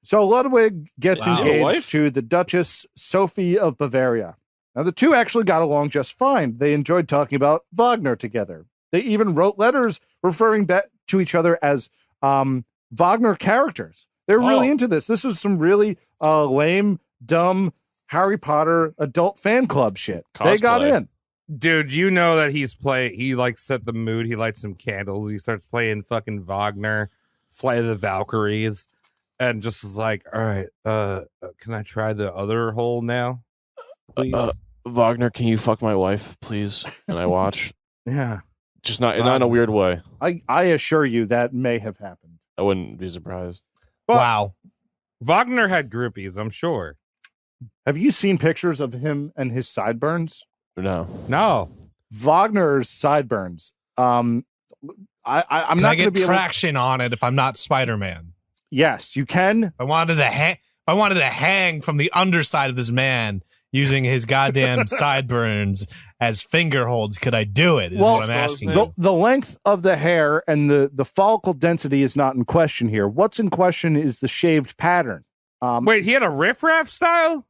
So Ludwig gets engaged to the Duchess Sophie of Bavaria. Now, the two actually got along just fine. They enjoyed talking about Wagner together. They even wrote letters referring back to each other as Wagner characters. They're really into this. This was some really lame, dumb Harry Potter adult fan club shit. Cosplay. They got in. Dude, you know that he like set the mood. He lights some candles. He starts playing fucking Wagner, Flight of the Valkyries. And just is like, all right, can I try the other hole now, please? Wagner, can you fuck my wife, please? And I watch. Yeah. Just not in a weird way. I assure you that may have happened. I wouldn't be surprised. But wow. Wagner had groupies, I'm sure. Have you seen pictures of him and his sideburns? No. Wagner's sideburns. I'm not going to be traction on it if I'm not Spider-Man. Yes, you can. If I wanted to hang from the underside of this man using his goddamn sideburns as finger holds, could I do it? Is what I'm asking. The length of the hair and the follicle density is not in question here. What's in question is the shaved pattern. Wait, he had a riffraff style?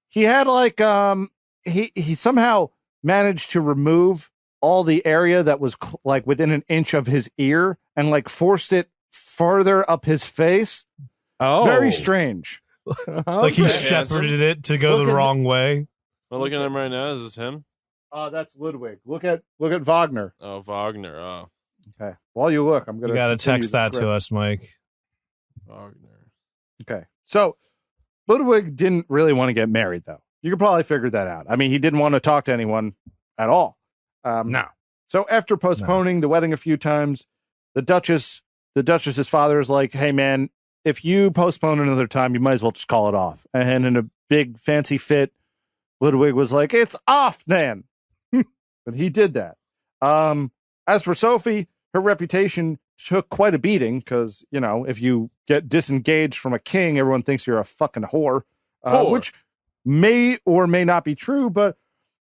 He had like he somehow managed to remove all the area that was like within an inch of his ear and like forced it further up his face. Oh, very strange. Like he shepherded it to go the wrong way. I'm looking at him right now. Is this him? That's Ludwig. Look at Wagner. Oh, Wagner. Oh, okay. While you look, I'm gonna. You gotta text that to us, Mike. Wagner. Okay. So Ludwig didn't really want to get married, though. You could probably figure that out. I mean, he didn't want to talk to anyone at all. No. So after postponing the wedding a few times, the Duchess's father is like, hey, man, if you postpone another time, you might as well just call it off. And in a big fancy fit, Ludwig was like, it's off then. But he did that. As for Sophie, her reputation took quite a beating because, you know, if you get disengaged from a king, everyone thinks you're a fucking whore. which may or may not be true, but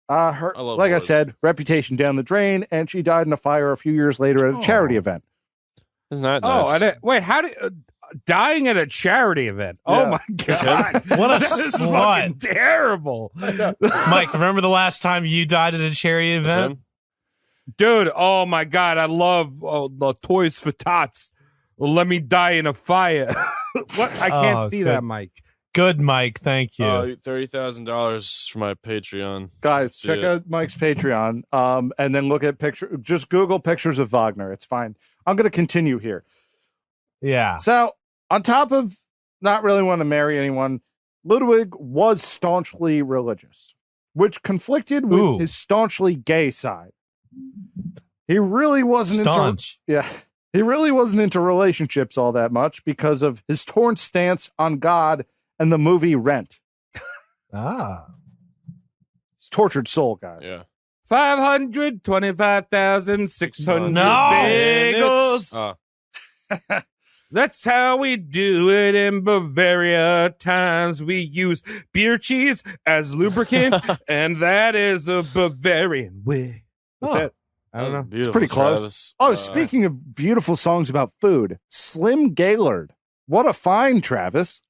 her, like I said, reputation down the drain, and she died in a fire a few years later at a charity event. Isn't that nice? Wait, how did dying at a charity event? Yeah. Oh my god, what a slut! Terrible. Mike, remember the last time you died at a charity event? Dude, oh my god, I love the Toys for Tots. Let me die in a fire. What? I can't see that, Mike. Good, Mike. Thank you. $30,000 for my Patreon. Guys, check out Mike's Patreon, and then look at picture. Just Google pictures of Wagner. It's fine. I'm going to continue here. Yeah. So, on top of not really wanting to marry anyone, Ludwig was staunchly religious, which conflicted with his staunchly gay side. He really wasn't he really wasn't into relationships all that much because of his torn stance on God and the movie Rent. His tortured soul, guys. Yeah. 525,600 bagels. That's how we do it in Bavaria. Times we use beer cheese as lubricant, and that is a Bavarian way. What's that? I don't know. It's pretty close. Speaking of beautiful songs about food, Slim Gaylord. What a find, Travis.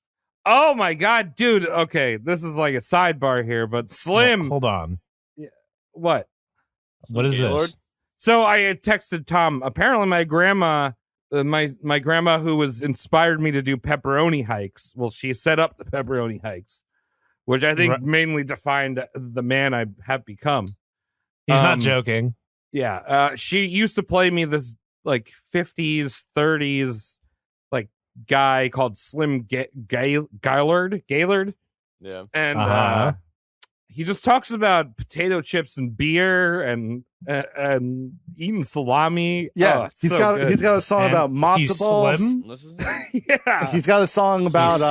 Oh my God, dude. Okay, this is like a sidebar here, but Slim. Hold on. Yeah. What? What is this? So I had texted Tom. Apparently, my grandma, my grandma, who was inspired me to do pepperoni hikes. Well, she set up the pepperoni hikes, which I think mainly defined the man I have become. He's not joking. Yeah, she used to play me this like 50s, 30s like guy called Slim Gaylord. Yeah, and he just talks about potato chips and beer and eating salami. Yeah, he's got a song about matzo balls. Yeah, he's got a song about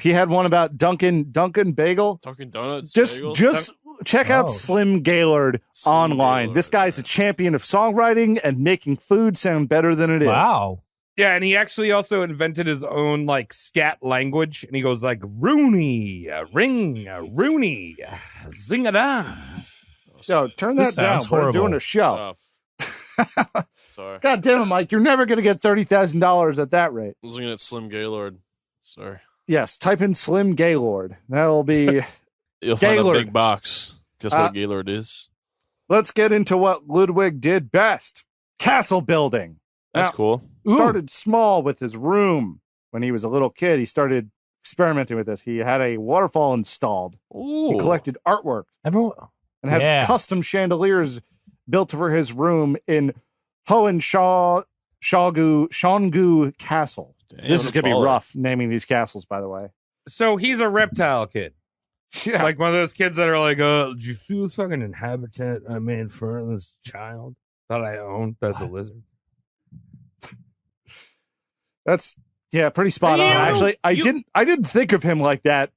he had one about Dunkin' Bagel. Dunkin' Donuts. Just check out Slim Gaylord online. Gaylord. This guy's a champion of songwriting and making food sound better than it is. Wow. Yeah, and he actually also invented his own like scat language, and he goes like Rooney, ring, Rooney, zing-a-da. Yo, turn that down. We're doing a show. Sorry. God damn it, Mike. You're never going to get $30,000 at that rate. I was looking at Slim Gaylord. Sorry. Yes, type in Slim Gaylord. That'll be You'll find a big box. Guess what Gaylord is? Let's get into what Ludwig did best. Castle building. That's cool. Started small with his room. When he was a little kid, he started experimenting with this. He had a waterfall installed. Ooh. He collected artwork. And had custom chandeliers built for his room in Hohenschöngu Castle. Damn, this is going to be rough naming these castles, by the way. So he's a reptile kid. Yeah. Like one of those kids that are like, did you see the fucking inhabitant I made for this child that I owned as a lizard? That's pretty spot on. Actually, I didn't think of him like that,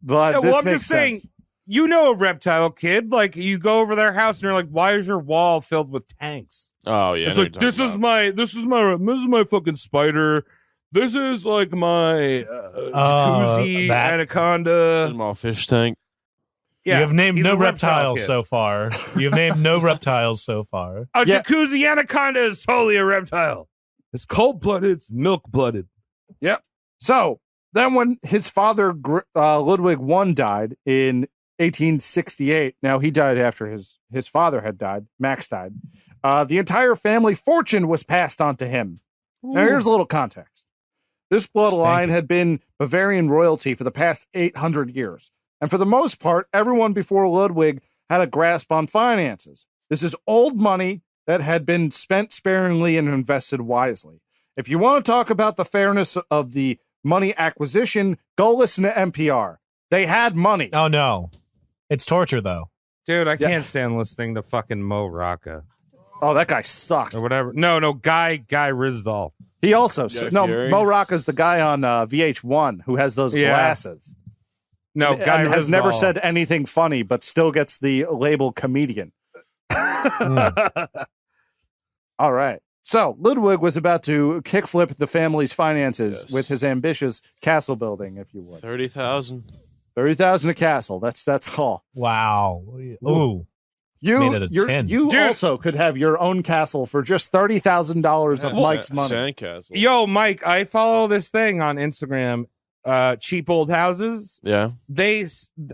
but this makes sense. You know a reptile kid. Like you go over their house and you're like, why is your wall filled with tanks? Oh yeah. It's like this is my fucking spider. This is like my jacuzzi anaconda. This is my fish tank. Yeah, you have named no reptiles so far. You've named no reptiles so far. A jacuzzi anaconda is totally a reptile. It's cold-blooded. It's milk-blooded. Yep. So then when his father, Ludwig I, died in 1868, now he died after his father had died, Max died, the entire family fortune was passed on to him. Ooh. Now here's a little context. This bloodline had been Bavarian royalty for the past 800 years. And for the most part, everyone before Ludwig had a grasp on finances. This is old money that had been spent sparingly and invested wisely. If you want to talk about the fairness of the money acquisition, go listen to NPR. They had money. Oh, no. It's torture, though. Dude, I can't stand listening to fucking Mo Rocca. Oh, that guy sucks. Or whatever. No, Guy Rizdal. He also Mo Rocca's the guy on VH1 who has those glasses. No, Guy has never said anything funny, but still gets the label comedian. All right. So Ludwig was about to kickflip the family's finances with his ambitious castle building, if you would. 30,000. $30,000 a castle. That's all. Wow. Ooh. You also could have your own castle for just $30,000 of Mike's money. Sandcastle. Yo, Mike, I follow this thing on Instagram. Cheap old houses. Yeah. They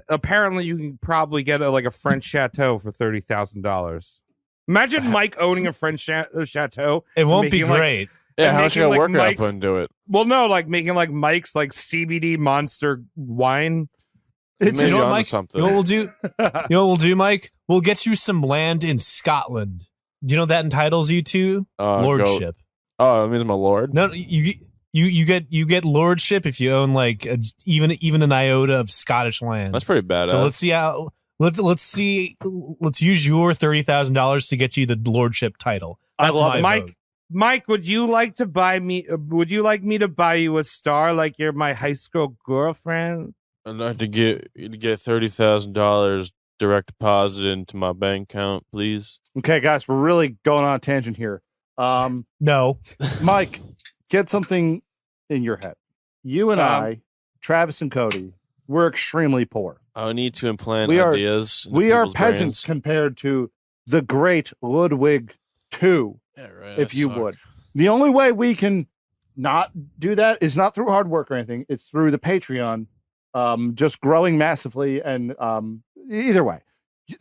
apparently you can probably get a French chateau for $30,000. Imagine Mike owning a French chateau. It won't be great. Yeah, how much you got work I put into it? Well, no, making Mike's CBD monster wine. It's you know what, Mike? You know what we'll do? You know what we'll do, Mike? We'll get you some land in Scotland. Do you know what that entitles you to? Lordship. Oh, it means I'm a lord? No, you get lordship if you own even an iota of Scottish land. That's pretty badass. So let's use your $30,000 to get you the lordship title. That's I love it. Mike. Mike, would you like to buy me? Would you like me to buy you a star like you're my high school girlfriend? I'd like to get $30,000 direct deposit into my bank account, please. Okay, guys, we're really going on a tangent here. No, Mike, get something in your head. You and I, Travis and Cody, we're extremely poor. I need to implant ideas. We are peasants compared to the great Ludwig II. Yeah, right. If you would. The only way we can not do that is not through hard work or anything. It's through the Patreon, just growing massively. And either way,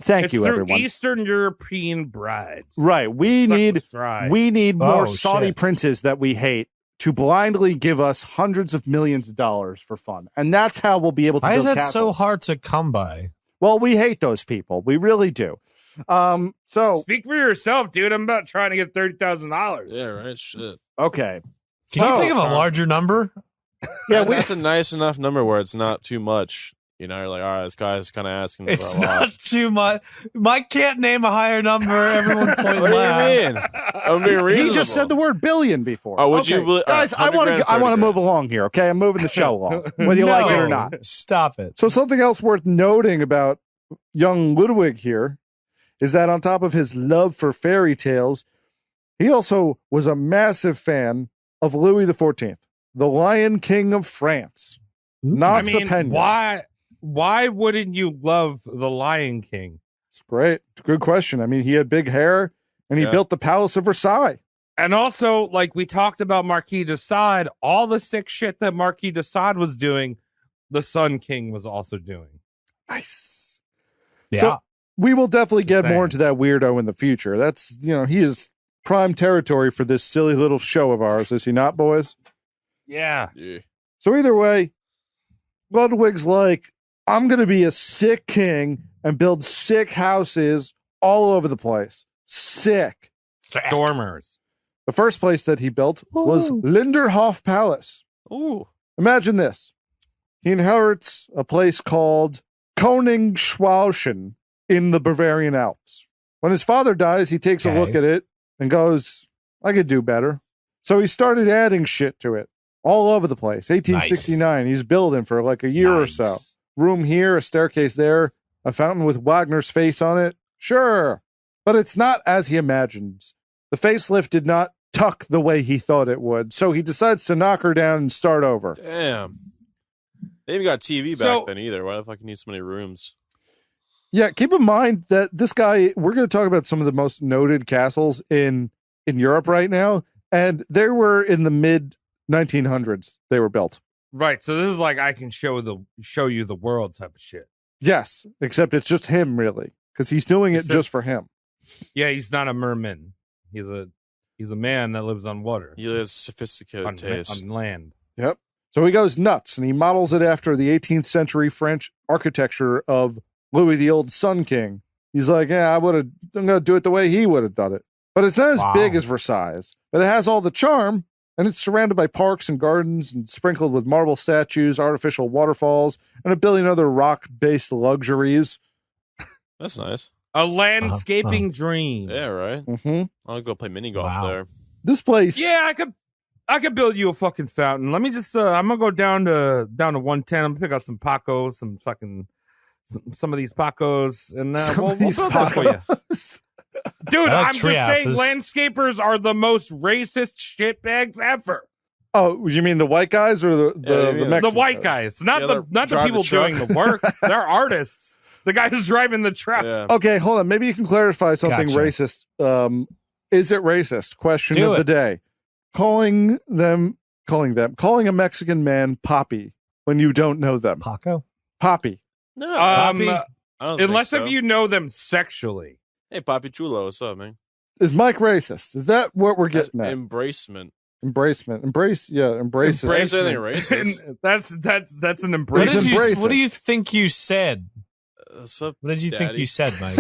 thank you, everyone. Eastern European brides. Right. We need more Saudi princes that we hate to blindly give us hundreds of millions of dollars for fun. And that's how we'll be able to build castles. Why is that so hard to come by? Well, we hate those people. We really do. So speak for yourself, dude. I'm about trying to get $30,000. Yeah, right. Shit. Okay. Can you think of a larger number? Yeah, that's a nice enough number where it's not too much. You know, you're like, all right, this guy's kind of asking for a lot. It's not too much. Mike can't name a higher number. Everyone's pointing What do you mean? I'm being reasonable. He just said the word billion before. Oh, would you? Guys, I want to move along here, okay? I'm moving the show along, whether you like it or not. Stop it. So something else worth noting about young Ludwig here is that on top of his love for fairy tales, he also was a massive fan of Louis XIV, the Lion King of France. Why wouldn't you love the Lion King? It's great. It's a good question. I mean, he had big hair, and he built the Palace of Versailles. And also, we talked about Marquis de Sade, all the sick shit that Marquis de Sade was doing, the Sun King was also doing. Nice. Yeah. So we will definitely get more into that weirdo in the future. That's, he is prime territory for this silly little show of ours, is he not, boys? Yeah. So either way, Ludwig's like, I'm going to be a sick king and build sick houses all over the place. Sick. Dormers. The first place that he built was Linderhof Palace. Ooh. Imagine this. He inherits a place called Königsschwalchen in the Bavarian Alps. When his father dies, he takes a look at it and goes, I could do better. So he started adding shit to it all over the place. 1869, he's building for a year or so. Room here, a staircase there, a fountain with Wagner's face on it. Sure. But it's not as he imagines. The facelift did not tuck the way he thought it would. So he decides to knock her down and start over. Damn. They even got TV back then either. Why the fuck you need so many rooms? Yeah, keep in mind that this guy, we're going to talk about some of the most noted castles in Europe right now. And they were in the mid 1900s. They were built. Right. So this is I can show you the world type of shit. Yes, except it's just him, really, because he's doing it just for him. Yeah, he's not a merman. He's a man that lives on water. He lives sophisticated taste on land. Yep. So he goes nuts, and he models it after the 18th century French architecture of Louis the Old Sun King. He's like, I'm going to do it the way he would have done it. But it's not as big as Versailles, but it has all the charm. And it's surrounded by parks and gardens and sprinkled with marble statues, artificial waterfalls, and a billion other rock-based luxuries. That's nice. A landscaping dream. Yeah, right. Mm-hmm. I'll go play mini golf there. This place. Yeah, I could build you a fucking fountain. Let me just. I'm gonna go down to 110. I'm gonna pick out some Pacos, some of these Pacos, and we'll build that for you. Dude, I'm just saying landscapers are the most racist shitbags ever. Oh, you mean the white guys or the Mexican the white guys, not the people doing the work. They're artists. The guy who's driving the truck. Yeah. Okay, hold on. Maybe you can clarify something racist. Is it racist? Question of the day. Calling a Mexican man Poppy when you don't know them. Paco? Poppy. No. Poppy? Unless if you know them sexually. Hey, Papi Chulo, what's up, man? Is Mike racist? Is that what we're getting at? Embracement. Embrace anything racist. That's an embrace. What do you think you said? What did you think you said, Mike?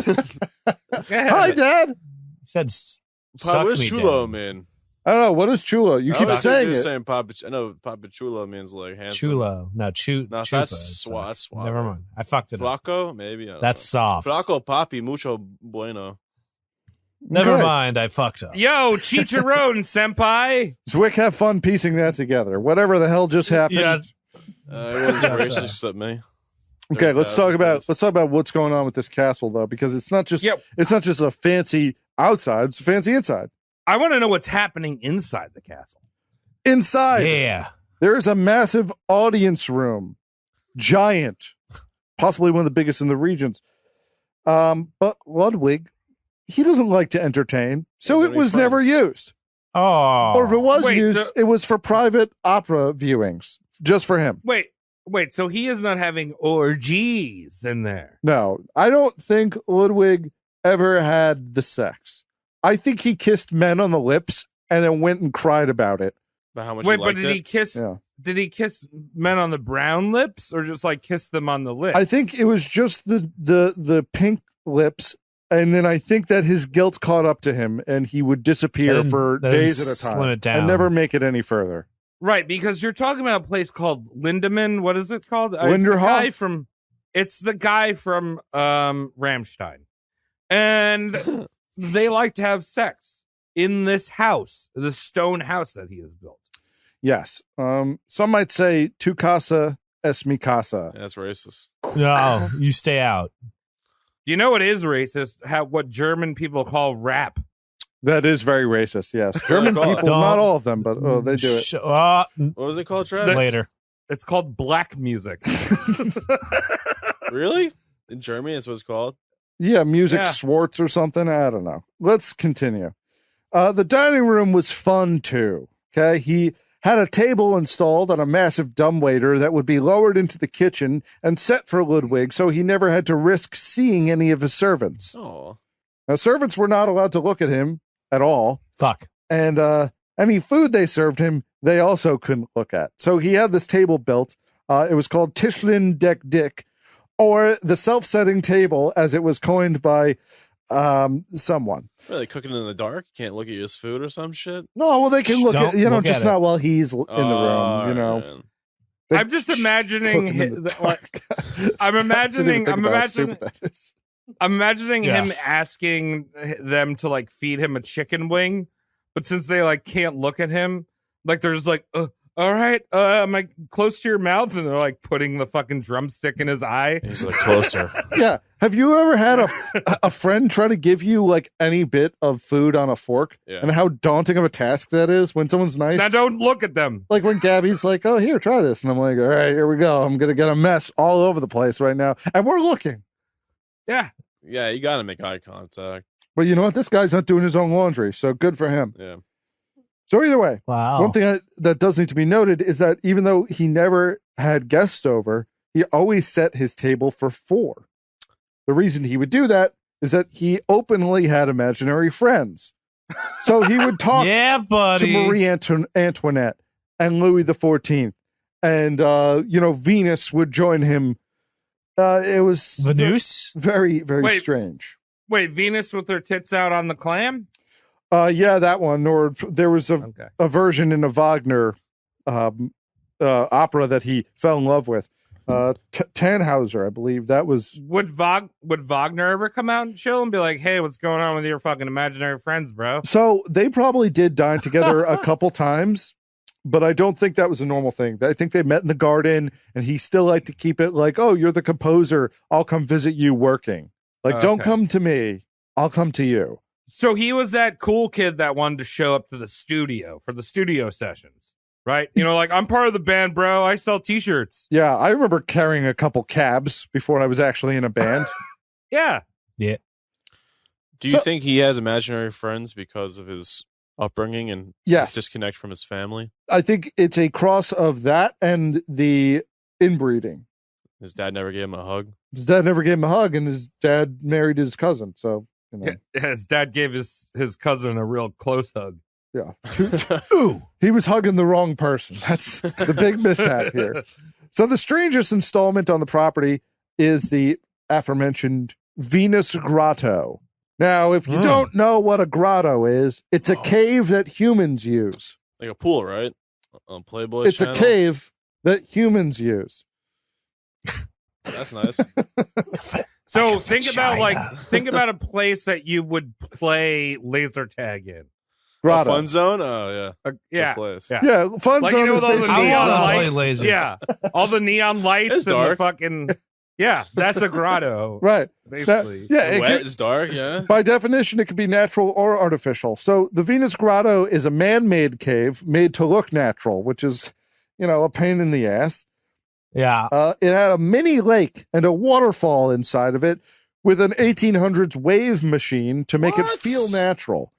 Hi, Dad. You said, what's Chulo, man? I don't know. What is Chulo? You keep saying it. Saying Papa, I know Papa Chulo means like handsome. Chulo. No, that's suave. Never mind. I fucked it Flaco, up. maybe. That's soft. Flaco Papi, mucho bueno. Never mind. I fucked up. Yo, chicharron, senpai. Zwick, have fun piecing that together. Whatever the hell just happened. Yeah. Everyone's racist except me. Okay, let's talk about what's going on with this castle though, because it's not just a fancy outside; it's a fancy inside. I want to know what's happening inside the castle. Inside, yeah, there is a massive audience room, giant, possibly one of the biggest in the regions. But Ludwig, he doesn't like to entertain, so it was never used. Oh, or if it was used, it was for private opera viewings, just for him. Wait, so he is not having orgies in there? No, I don't think Ludwig ever had the sex. I think he kissed men on the lips and then went and cried about it. About how much but did he kiss? Yeah. Did he kiss men on the brown lips or just like kiss them on the lips? I think it was just the pink lips, and then I think that his guilt caught up to him, and he would disappear for days at a time and never make it any further. Right, because you're talking about a place called Lindemann. What is it called? Linderhof. It's the guy from Rammstein. And they like to have sex in this house, the stone house that he has built. Yes. Some might say tu casa es mi casa. That's racist. No, you stay out. You know what is racist? What German people call rap. That is very racist, yes. German people, not all of them, but they do it. What was it called, Travis? Later. It's called black music. Really? In Germany, that's what it's called? Yeah, music Schwartz or something. I don't know. Let's continue. The dining room was fun, too. Okay, he had a table installed on a massive dumbwaiter that would be lowered into the kitchen and set for Ludwig, so he never had to risk seeing any of his servants. Oh. Now, servants were not allowed to look at him at all. Fuck. And any food they served him, they also couldn't look at. So he had this table built. It was called Tischlen Deck Dick, or the self-setting table, as it was coined by someone. Really, cooking in the dark? You can't look at his food or some shit? No, well, they can look at, just not while he's in the room, Man. I'm just imagining I'm imagining him asking them to like feed him a chicken wing, but since they like can't look at him, like they're just like, all right, am I close to your mouth? And they're like putting the fucking drumstick in his eye. He's like closer. Yeah. Have you ever had a friend try to give you like any bit of food on a fork? Yeah. And how daunting of a task that is when someone's nice? Now don't look at them. Like when Gabby's like, oh, here, try this. And I'm like, all right, here we go. I'm going to get a mess all over the place right now. And we're looking. Yeah. Yeah, you got to make eye contact. But you know what? This guy's not doing his own laundry, so good for him. Yeah. So either way, wow. One thing that does need to be noted is that even though he never had guests over, he always set his table for 4. The reason he would do that is that he openly had imaginary friends. So he would talk to Marie Antoinette and Louis XIV, and Venus would join him. It was Venus? Very, very strange. Wait, Venus with her tits out on the clam? Yeah, that one. Or there was a version in a Wagner opera that he fell in love with. Tannhauser, I believe. That was. Would Wagner ever come out and chill and be like, "Hey, what's going on with your fucking imaginary friends, bro?" So they probably did dine together a couple times, but I don't think that was a normal thing. I think they met in the garden, and he still liked to keep it like, "Oh, you're the composer. I'll come visit you working. Like, don't come to me. I'll come to you." So he was that cool kid that wanted to show up to the studio for the studio sessions. Right? You know, like, I'm part of the band, bro. I sell T-shirts. Yeah, I remember carrying a couple cabs before I was actually in a band. Yeah. Yeah. Do you think he has imaginary friends because of his upbringing and his disconnect from his family? I think it's a cross of that and the inbreeding. His dad never gave him a hug? His dad never gave him a hug, and his dad married his cousin. So, you know. Yeah, his dad gave his cousin a real close hug. Yeah. Ooh, he was hugging the wrong person. That's the big mishap here. So the strangest installment on the property is the aforementioned Venus Grotto. Now, if you don't know what a grotto is, it's a cave that humans use. Like a pool, right? On Playboy It's channel? a cave that humans use. That's nice. So think about a place that you would play laser tag in. Grotto. Fun zone? Oh, yeah. Yeah. Place. Yeah, fun Like, zone you know, is with all the basically- neon I wanna play lights. laser. Yeah. All the neon lights It's and dark. the fucking... Yeah, that's a grotto. Right. Basically. It Wet, could- it's dark, yeah. by definition, it could be natural or artificial. So the Venus Grotto is a man-made cave made to look natural, which is, you know, a pain in the ass. Yeah. It had a mini lake and a waterfall inside of it with an 1800s wave machine to make it What? feel natural.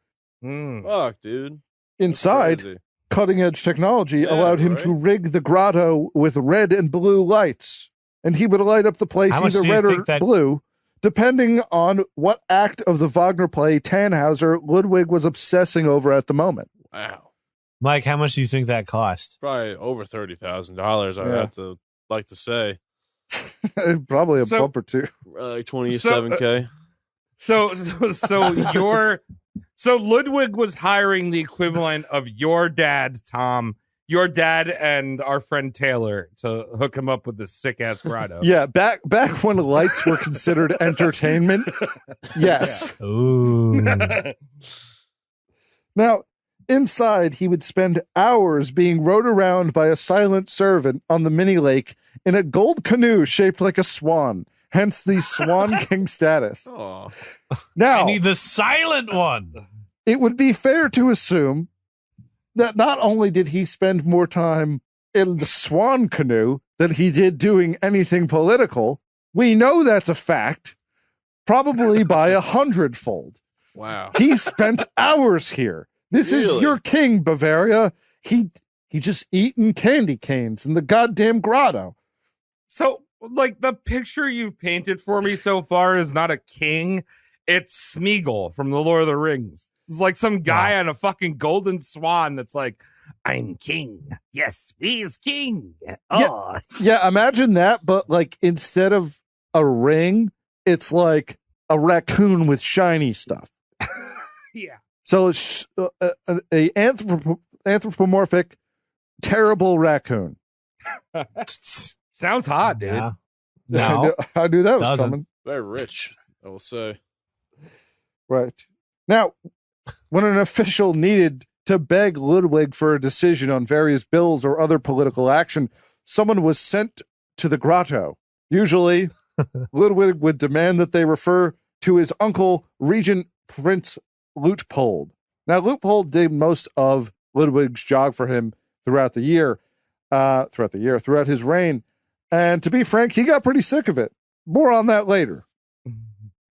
Fuck, dude. Inside, Crazy. cutting-edge technology Yeah, allowed him right. to rig the grotto with red and blue lights. And he would light up the place How much either do you red or think that- blue, depending on what act of the Wagner play Tannhauser Ludwig was obsessing over at the moment. Wow. Mike, how much do you think that cost? Probably over $30,000, I'd Yeah. have to like to say. Probably a So- bump or two. Like 27K. So Ludwig was hiring the equivalent of your dad, Tom, your dad and our friend Taylor to hook him up with this sick ass grotto. Yeah, back when lights were considered entertainment. Yes. Ooh. Now, inside, he would spend hours being rowed around by a silent servant on the mini lake in a gold canoe shaped like a swan, hence the Swan King status. Oh. Now, I need the silent one. it would be fair to assume that not only did he spend more time in the swan canoe than he did doing anything political, we know that's a fact, probably by 100-fold. Wow. He spent hours here. This is Really? your king, Bavaria. He just eating candy canes in the goddamn grotto. So, like, the picture you've painted for me so far is not a king. It's Smeagol from The Lord of the Rings. It's like some guy on a fucking golden swan that's like, I'm king. Yes, he's king. Oh. Yeah, imagine that, but like instead of a ring, it's like a raccoon with shiny stuff. Yeah. So it's a anthropomorphic, terrible raccoon. Sounds hot, dude. Yeah. No. I knew that was Doesn't. coming. Very rich, I will say. Right. Now, when an official needed to beg Ludwig for a decision on various bills or other political action, someone was sent to the grotto. Usually, Ludwig would demand that they refer to his uncle, Regent Prince Luitpold. Now, Luitpold did most of Ludwig's job for him throughout his reign. And to be frank, he got pretty sick of it. More on that later.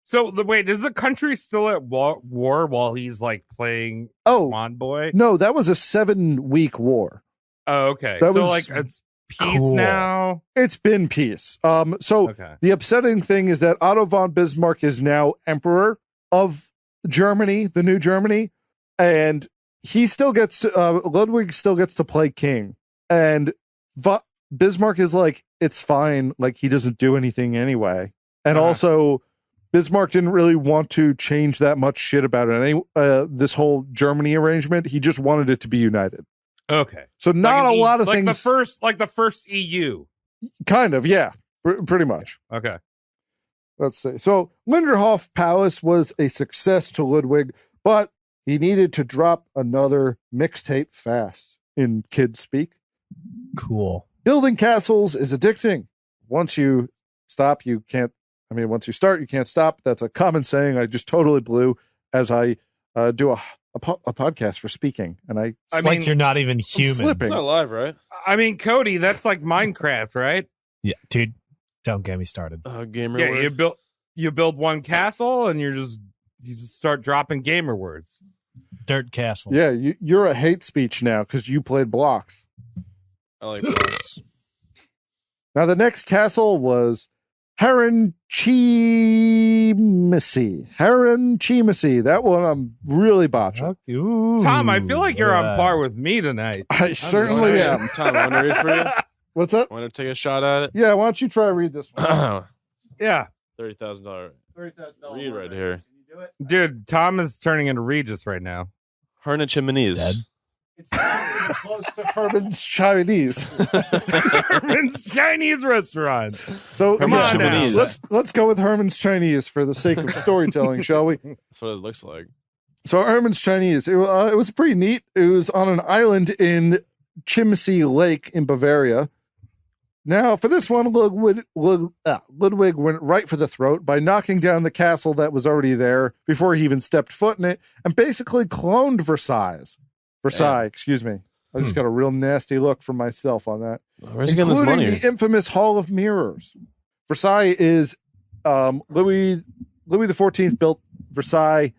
So, wait, is the country still at war while he's like playing Oh. Swan Boy? No, that was a 7-week war. Oh, okay. That So, was like, it's peace cool. now. It's been peace. So Okay. the upsetting thing is that Otto von Bismarck is now emperor of Germany, the new Germany, and he still gets Ludwig still gets to play king, and Bismarck is like, it's fine, like he doesn't do anything anyway, and also Bismarck didn't really want to change that much shit about it. This whole Germany arrangement, he just wanted it to be united. Okay. So not Like a lot of like things. the first EU. Kind of, yeah, pretty much. Okay. Let's see. So Linderhof Palace was a success to Ludwig, but he needed to drop another mixtape fast, in kid speak. Cool. Building castles is addicting. Once you stop, you can't. I mean, once you start, you can't stop. That's a common saying I just totally blew as I do a podcast for speaking, and I mean, like you're not even human. It's not live, right? I mean, Cody, that's like Minecraft, right? Yeah, dude, don't get me started. Gamer yeah, word. you build one castle, and you just start dropping gamer words. Dirt castle. Yeah, you're a hate speech now because you played blocks. I like blocks. Now the next castle was Heron Chimacy. That one I'm really botching. Ooh, Tom, I feel like you're on par with me tonight. I certainly am. Tom, I want to read for you. What's up? Want to take a shot at it? Yeah, why don't you try to read this one? Yeah. $30,000 read right here. Dude, Tom is turning into Regis right now. Herna Chimneys. It's close to Herman's Chinese. Herman's Chinese restaurant. So Come on now. Let's go with Herman's Chinese for the sake of storytelling, shall we? That's what it looks like. So Herman's Chinese, it was pretty neat. It was on an island in Chiemsee Lake in Bavaria. Now, for this one, Ludwig went right for the throat by knocking down the castle that was already there before he even stepped foot in it, and basically cloned Versailles, excuse me. I just got a real nasty look from myself on that. Where's he getting this money? The infamous Hall of Mirrors. Versailles is Louis XIV built Versailles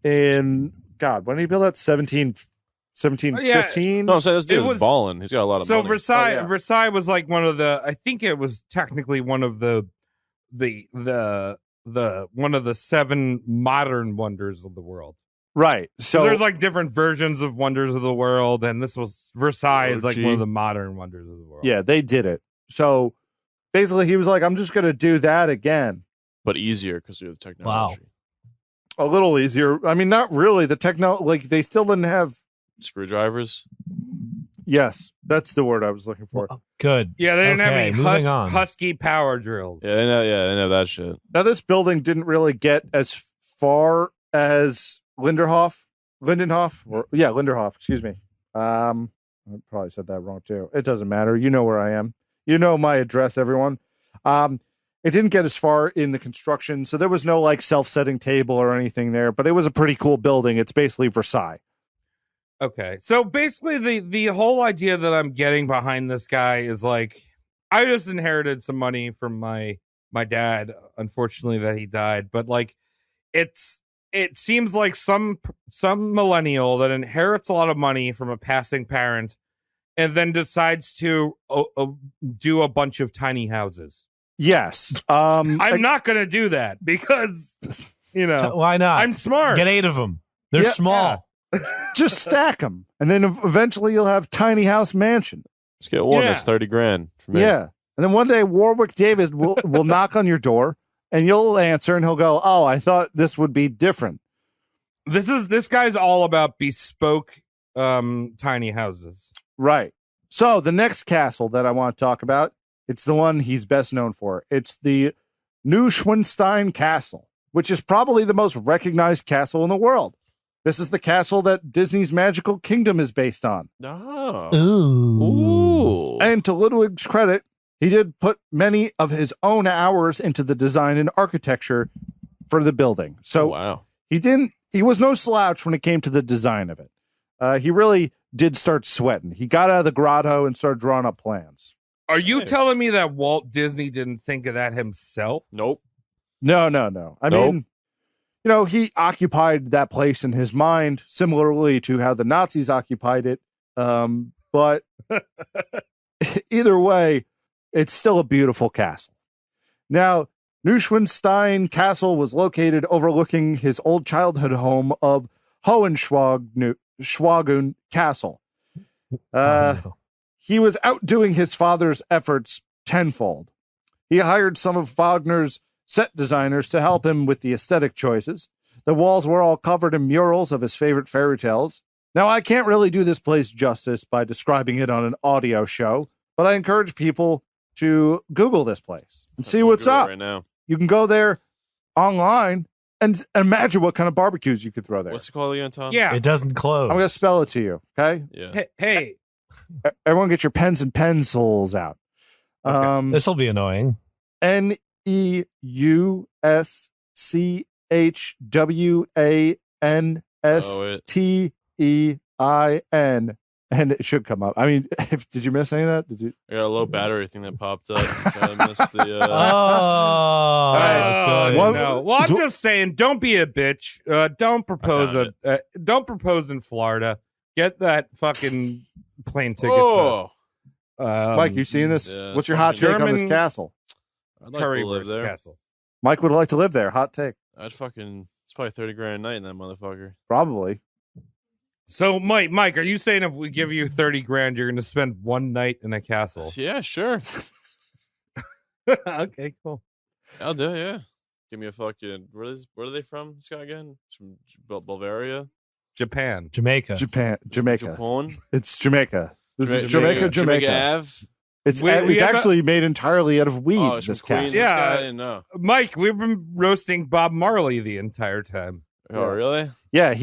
in when did he build that? 1715? No, I'm saying this dude is balling. He's got a lot of money. So Versailles was like one of the, I think it was technically one of the one of the 7 modern wonders of the world. Right. So there's like different versions of wonders of the world, and this was Versailles is like one of the modern wonders of the world. Yeah, they did it. So basically he was like, I'm just going to do that again. But easier because of the technology. Wow. A little easier. I mean, not really. The technology, like they still didn't have screwdrivers. Yes, that's the word I was looking for. Well, good. Yeah, they didn't have any husky power drills. Yeah, they know that shit. Now this building didn't really get as far as Lindenhof. Excuse me. I probably said that wrong too. It doesn't matter. You know where I am. You know my address, everyone. It didn't get as far in the construction, so there was no like self-setting table or anything there, but it was a pretty cool building. It's basically Versailles. Okay. So basically the whole idea that I'm getting behind this guy is like, I just inherited some money from my dad, unfortunately that he died, but like it seems like some millennial that inherits a lot of money from a passing parent and then decides to do a bunch of tiny houses. Yes. I'm not going to do that because, why not? I'm smart. Get 8 of them. They're small. Yeah. Just stack them. And then eventually you'll have tiny house mansion. Just get one. That's $30,000 for me. Yeah. And then one day Warwick Davis will knock on your door and you'll answer and he'll go, "Oh, I thought this would be different." This guy's all about bespoke tiny houses. Right. So the next castle that I want to talk about, it's the one he's best known for. It's the Neuschwanstein Castle, which is probably the most recognized castle in the world. This is the castle that Disney's Magical Kingdom is based on. Oh. Ooh. And to Ludwig's credit, he did put many of his own hours into the design and architecture for the building. So wow. He was no slouch when it came to the design of it. He really did start sweating. He got out of the grotto and started drawing up plans. Are you telling me that Walt Disney didn't think of that himself? Nope. No. I mean, he occupied that place in his mind, similarly to how the Nazis occupied it. But either way, it's still a beautiful castle. Now, Neuschwanstein Castle was located overlooking his old childhood home of Hohenschwangau Castle. He was outdoing his father's efforts tenfold. He hired some of Wagner's set designers to help him with the aesthetic choices. The walls were all covered in murals of his favorite fairy tales. Now, I can't really do this place justice by describing it on an audio show, but I encourage people to Google this place and see what's up. Right now. You can go there online and imagine what kind of barbecues you could throw there. What's it called again, Tom? Yeah. It doesn't close. I'm going to spell it to you, okay? Yeah. Hey. Everyone get your pens and pencils out. Okay. This will be annoying. Neuschwanstein Stein. And it should come up. I mean, did you miss any of that? Did you? I got a low battery thing that popped up. So I missed the. No. Well, I'm just saying, don't be a bitch. Don't propose don't propose in Florida. Get that fucking plane ticket. Oh. Mike, you seeing this? Yeah, what's your hot take on this castle? I'd like to live there. Castle. Mike would like to live there. Hot take. It's probably $30,000 a night in that motherfucker. Probably. So, Mike, are you saying if we give you $30,000, you're going to spend one night in a castle? Yeah, sure. Okay, cool. I'll do it, yeah. Give me a fucking... Where are they from, this guy again? From Bavaria? Japan. Jamaica. Jamaica. Japan? It's Jamaica. This is Jamaica. Ave? It's actually made entirely out of weed. Oh, it's this from Queens, castle. this guy? I didn't know. Mike, we've been roasting Bob Marley the entire time. Oh, really? Yeah,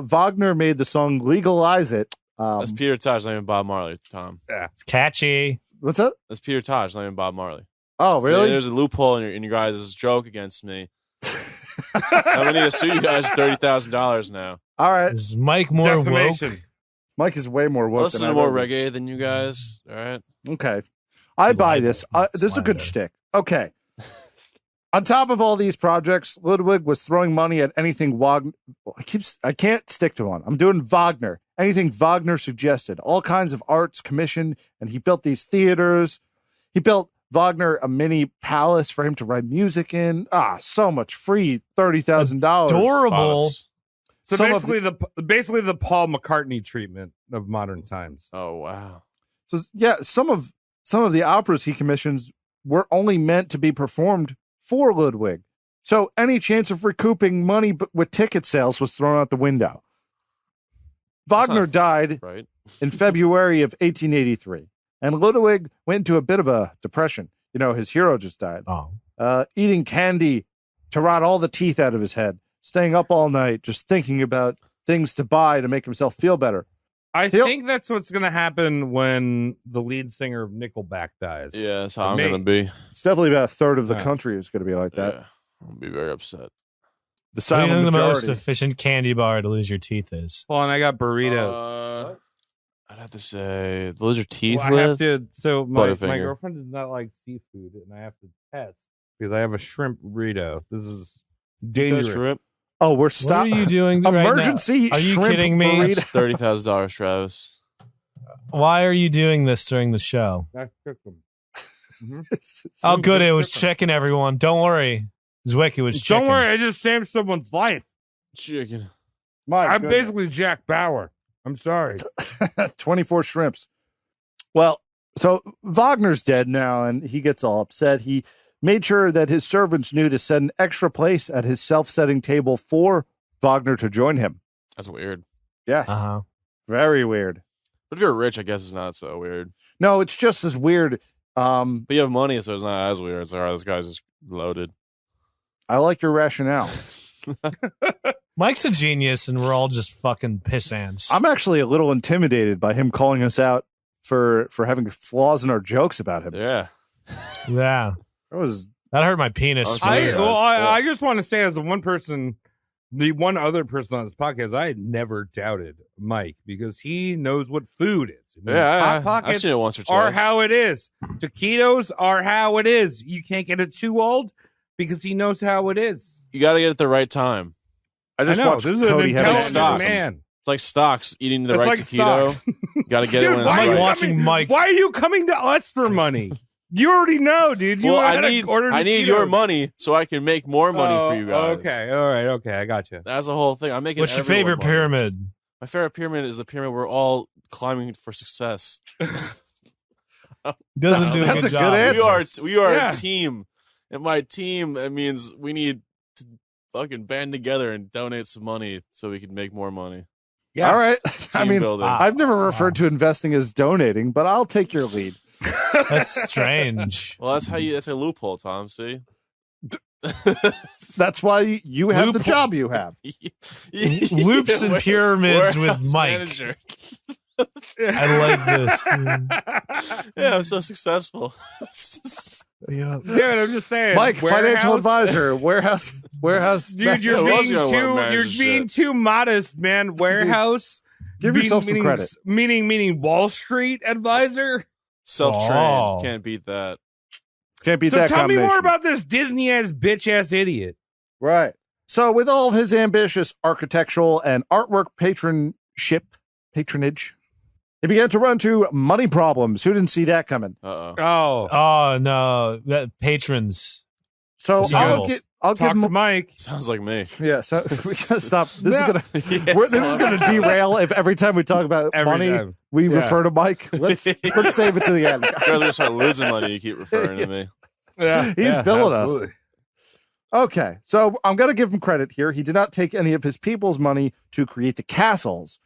Wagner made the song "Legalize It." That's Peter Tosh, not even Bob Marley, Tom. Yeah, it's catchy. What's up? That's Peter Tosh, not even Bob Marley. Oh, really? See, there's a loophole in your guys' joke against me. I'm gonna need to sue you guys $30,000 now. All right, is Mike more woke? Mike is way more woke. Listen to more reggae than you guys. All right. Okay, I buy this. This is a good shtick. Okay. On top of all these projects, Ludwig was throwing money at anything Wagner. I can't stick to one. I'm doing Wagner. Anything Wagner suggested. All kinds of arts commissioned, and he built these theaters. He built Wagner a mini palace for him to write music in. So much free $30,000. Adorable. So basically the Paul McCartney treatment of modern times. Oh wow. So yeah, some of the operas he commissions were only meant to be performed for Ludwig. So any chance of recouping money with ticket sales was thrown out the window. Wagner died in February of 1883, and Ludwig went into a bit of a depression. You know, his hero just died. Eating candy to rot all the teeth out of his head, staying up all night, just thinking about things to buy to make himself feel better. I think that's what's going to happen when the lead singer of Nickelback dies. Yeah, that's how I'm going to be. It's definitely about a third of the country is going to be like that. Yeah, I'll be very upset. The silent majority. The most efficient candy bar to lose your teeth is. Hold on, I got burritos. I'd have to say, lose your teeth I have to. So my girlfriend does not like seafood, and I have to test because I have a shrimp burrito. This is dangerous. Shrimp? Oh, we're stopping. What are you doing? Emergency! Are you kidding me? Burrito. That's $30,000, Travis. Why are you doing this during the show? I cooked them. Oh, good. It was checking everyone. Don't worry. Zwick, it was chicken. Don't worry. I just saved someone's life. Chicken. I'm basically Jack Bauer. I'm sorry. 24 shrimps. Well, so Wagner's dead now, and he gets all upset. He made sure that his servants knew to set an extra place at his self-setting table for Wagner to join him. That's weird. Yes. Very weird. But if you're rich, I guess it's not so weird. No, it's just as weird. But you have money, so it's not as weird. It's all right, this guy's just loaded. I like your rationale. Mike's a genius, and we're all just fucking pissants. I'm actually a little intimidated by him calling us out for having flaws in our jokes about him. Yeah. Yeah. That hurt my penis. I just want to say, as the one other person on this podcast, I had never doubted Mike because he knows what food is. Hot Pockets I've seen it once or twice. Are how it is. Taquitos are how it is. You can't get it too old because he knows how it is. You got to get it at the right time. I just watched this is Cody an intelligent man. It's like stocks, eating the right taquito. Got to get it when it's I'm right. watching Mike. Why are you coming to us for money? You already know, dude. I need your money so I can make more money for you guys. Okay, all right, okay, I got you. That's the whole thing. I'm making. What's your favorite pyramid? My favorite pyramid is the pyramid we're all climbing for success. Doesn't do that's a good a job. good answer. We are a team, and my team. It means we need to fucking band together and donate some money so we can make more money. Yeah. All right. I mean, building. I've never referred to investing as donating, but I'll take your lead. That's strange. Well, that's a loophole, Tom. See, that's why you have the job you have. Loops and pyramids with Mike. Manager. I like this. Yeah, I'm so successful. Yeah, I'm just saying. Mike, financial advisor, warehouse Warehouse. Dude, you're being too modest, man. Warehouse. Give yourself some credit. Meaning Wall Street advisor. Self-trained. Can't beat that. Can't beat so that. So tell me more about this Disney ass bitch ass idiot. Right. So with all of his ambitious architectural and artwork patronage, he began to run into money problems. Who didn't see that coming? Oh no, patrons. So I'll talk give to Mike. Sounds like me. Yeah, so we gotta stop. This is gonna derail if every time we talk about money we refer to Mike. Let's save it to the end. You're gonna start losing money. You keep referring to me. Yeah, he's billing us. Okay, so I'm gonna give him credit here. He did not take any of his people's money to create the castles,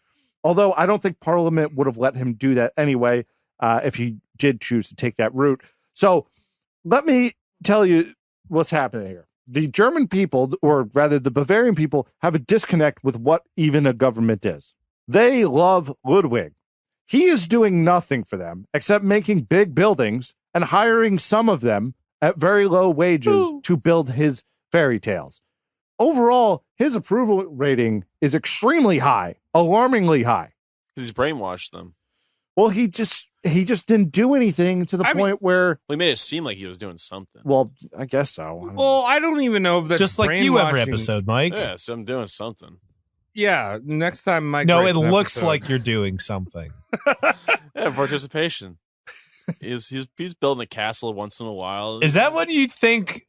although I don't think Parliament would have let him do that anyway if he did choose to take that route. So let me tell you what's happening here. The German people, or rather the Bavarian people, have a disconnect with what even a government is. They love Ludwig. He is doing nothing for them except making big buildings and hiring some of them at very low wages to build his fairy tales. Overall, his approval rating is extremely high, alarmingly high. Because he's brainwashed them. Well, he just didn't do anything to the point where... Well, he made it seem like he was doing something. Well, I guess so. Well, I don't even know if that's just like you every episode, Mike. Yeah, so I'm doing something. Yeah, next time Mike... No, it looks like you're doing something. Yeah, participation. He's building a castle once in a while. Is that what you think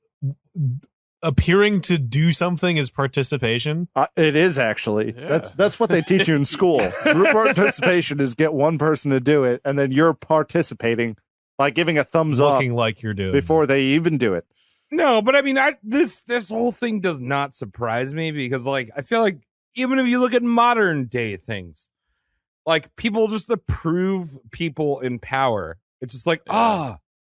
appearing to do something is participation? It is actually. Yeah. That's what they teach you in school. Group participation is get one person to do it, and then you're participating by giving a thumbs up, looking like you're doing before they even do it. No, but I mean, this whole thing does not surprise me because, like, I feel like even if you look at modern day things, like people just approve people in power. It's just like,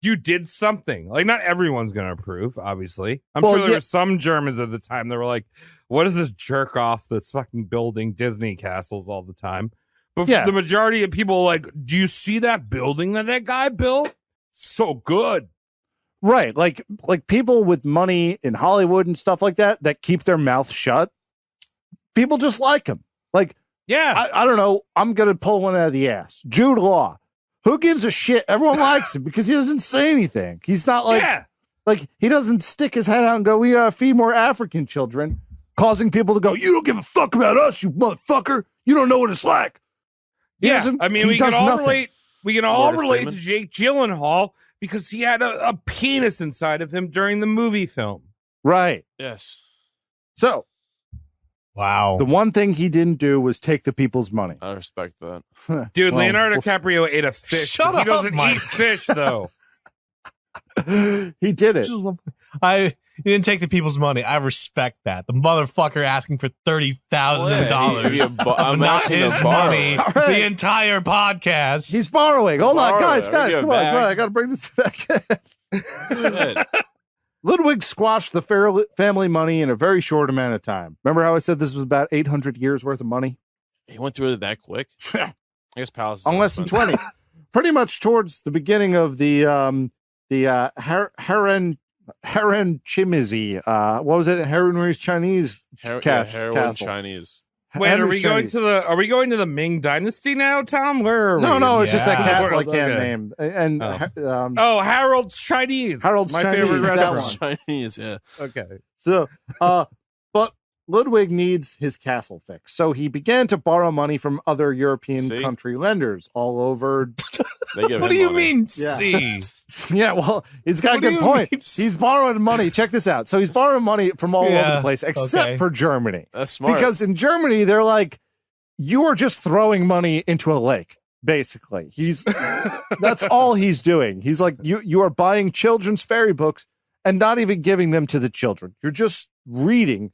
you did something. Like, not everyone's going to approve, obviously. I'm sure there were some Germans at the time that were like, what is this jerk off that's fucking building Disney castles all the time? But for the majority of people, like, do you see that building that guy built? So good. Right. Like people with money in Hollywood and stuff like that keep their mouth shut. People just like him. Like, I don't know. I'm going to pull one out of the ass. Jude Law. Who gives a shit? Everyone likes him because he doesn't say anything. He's not like he doesn't stick his head out and go, we gotta feed more African children, causing people to go, you don't give a fuck about us, you motherfucker. You don't know what it's like. I mean, we can all relate to Jake Gyllenhaal because he had a penis inside of him during the movie film. Right. Yes. So, wow. The one thing he didn't do was take the people's money. I respect that. Dude, Leonardo DiCaprio ate a fish. Shut up, he doesn't Mike. eat fish, though. He did it. He didn't take the people's money. I respect that. The motherfucker asking for $30,000. I'm not his money. Right. The entire podcast. He's borrowing. Hold on, guys, come on. I got to bring this back. Ludwig squashed the family money in a very short amount of time. Remember how I said this was about 800 years worth of money? He went through it that quick? I guess palace. On less than 20. Pretty much towards the beginning of the Heron Chimizi. What was it? Henry's Chinese castle. Chinese. Wait, are we going to the Ming Dynasty now, Tom? Where are we? No, it's just that castle I can't name. And Harold's Chinese. Harold's my Chinese, favorite that restaurant. Chinese, yeah. Okay. So, but Ludwig needs his castle fixed. So he began to borrow money from other European country lenders all over. What do you mean, see? Yeah, well, he's got a good point. He's borrowing money. Check this out. So he's borrowing money from all over the place, except for Germany. That's smart. Because in Germany, they're like, you are just throwing money into a lake, basically. That's all he's doing. He's like, you are buying children's fairy books and not even giving them to the children. You're just reading.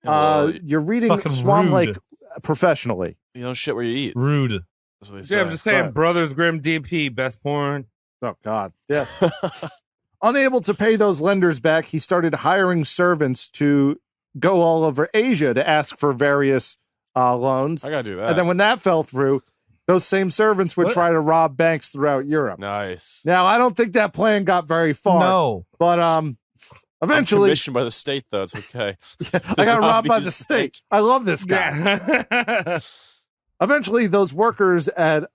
You're reading Swan Lake professionally. You don't shit where you eat. Rude. That's what they say. Yeah, I'm just saying, Brothers Grimm DP, best porn. Oh, God. Yes. Unable to pay those lenders back, he started hiring servants to go all over Asia to ask for various loans. I got to do that. And then when that fell through, those same servants would try to rob banks throughout Europe. Nice. Now, I don't think that plan got very far. No. But Eventually, I'm commissioned by the state, though. It's okay. I got robbed by the state. I love this guy. Yeah. Eventually, those workers at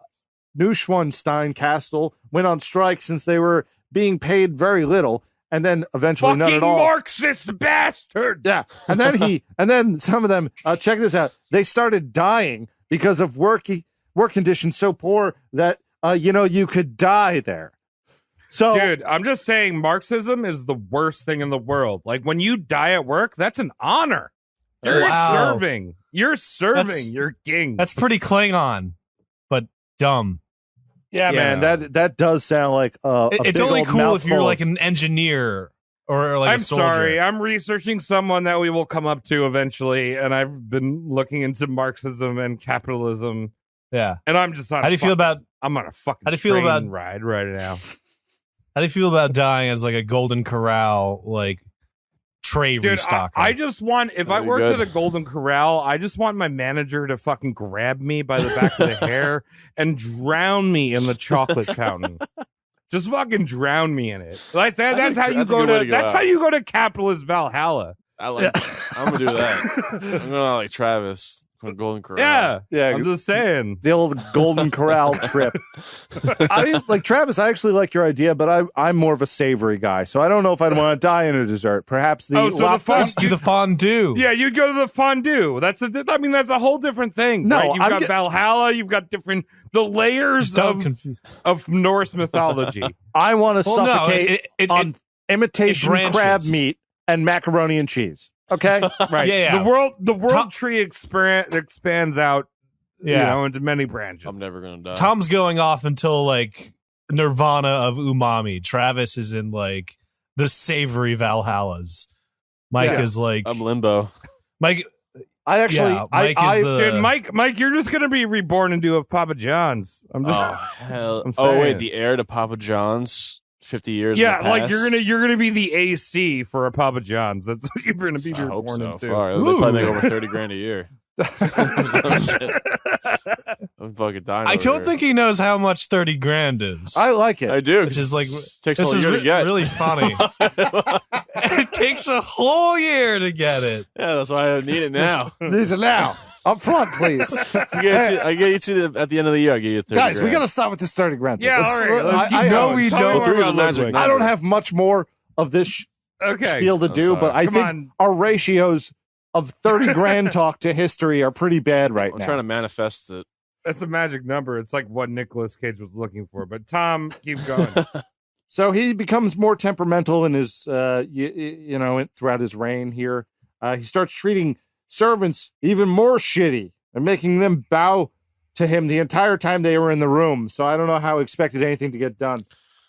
Neuschwanstein Castle went on strike since they were being paid very little, and then eventually none at all. Marxist bastards. Yeah, and then some of them. Check this out. They started dying because of work conditions so poor that you could die there. So, dude, I'm just saying, Marxism is the worst thing in the world. Like when you die at work, that's an honor. You're serving. You're serving your king. That's pretty Klingon, but dumb. Yeah, man, that does sound like it's only cool if you're like an engineer or like a soldier. I'm sorry, I'm researching someone that we will come up to eventually, and I've been looking into Marxism and capitalism. Yeah, and I'm just on. How do you feel about? I'm on a fucking. How do you feel about ride right now? How do you feel about dying as like a Golden Corral like tray restocker? I just want, if I worked at a Golden Corral, I just want my manager to fucking grab me by the back of the hair and drown me in the chocolate fountain. Just fucking drown me in it. Like that. That's how you go to. That's how you go to capitalist Valhalla. I'm gonna do that. I'm gonna like Travis. Golden Corral. Yeah. I'm just saying. The old Golden Corral trip. I like Travis, I actually like your idea, but I'm more of a savory guy, so I don't know if I'd want to die in a dessert. Perhaps let's do the fondue. Yeah, you'd go to the fondue. That's a whole different thing. No, right? You've got Valhalla, you've got the layers of Norse mythology. I want to suffocate on imitation crab meat and macaroni and cheese. Okay, right. Yeah. The world tree expands out, into many branches. I'm never gonna die. Tom's going off until like Nirvana of umami. Travis is in like the savory Valhallas. Mike is like I'm limbo. Mike. Mike, you're just gonna be reborn into a Papa John's. I'm just. Oh hell! Wait, the heir to Papa John's. 50 years. Yeah, like you're gonna be the AC for a Papa John's. That's what you're gonna be born into. They probably make over 30 grand a year. I'm fucking dying. I don't think he knows how much 30 grand is. I like it. I do. Which is like takes a year to get. Really funny. It takes a whole year to get it. Yeah, that's why I need it now. These are now. Up front, please. I get you to at the end of the year. I get you 30 Guys, grand. we got to stop with this 30 grand. Yeah, all right. I know we don't. I don't have much more of this spiel to do, but I think our ratios of 30 grand talk to history are pretty bad now. I'm trying to manifest it. That's a magic number. It's like what Nicolas Cage was looking for. But Tom, keep going. So he becomes more temperamental in his, throughout his reign here. He starts treating servants even more shitty and making them bow to him the entire time they were in the room. So I don't know how he expected anything to get done.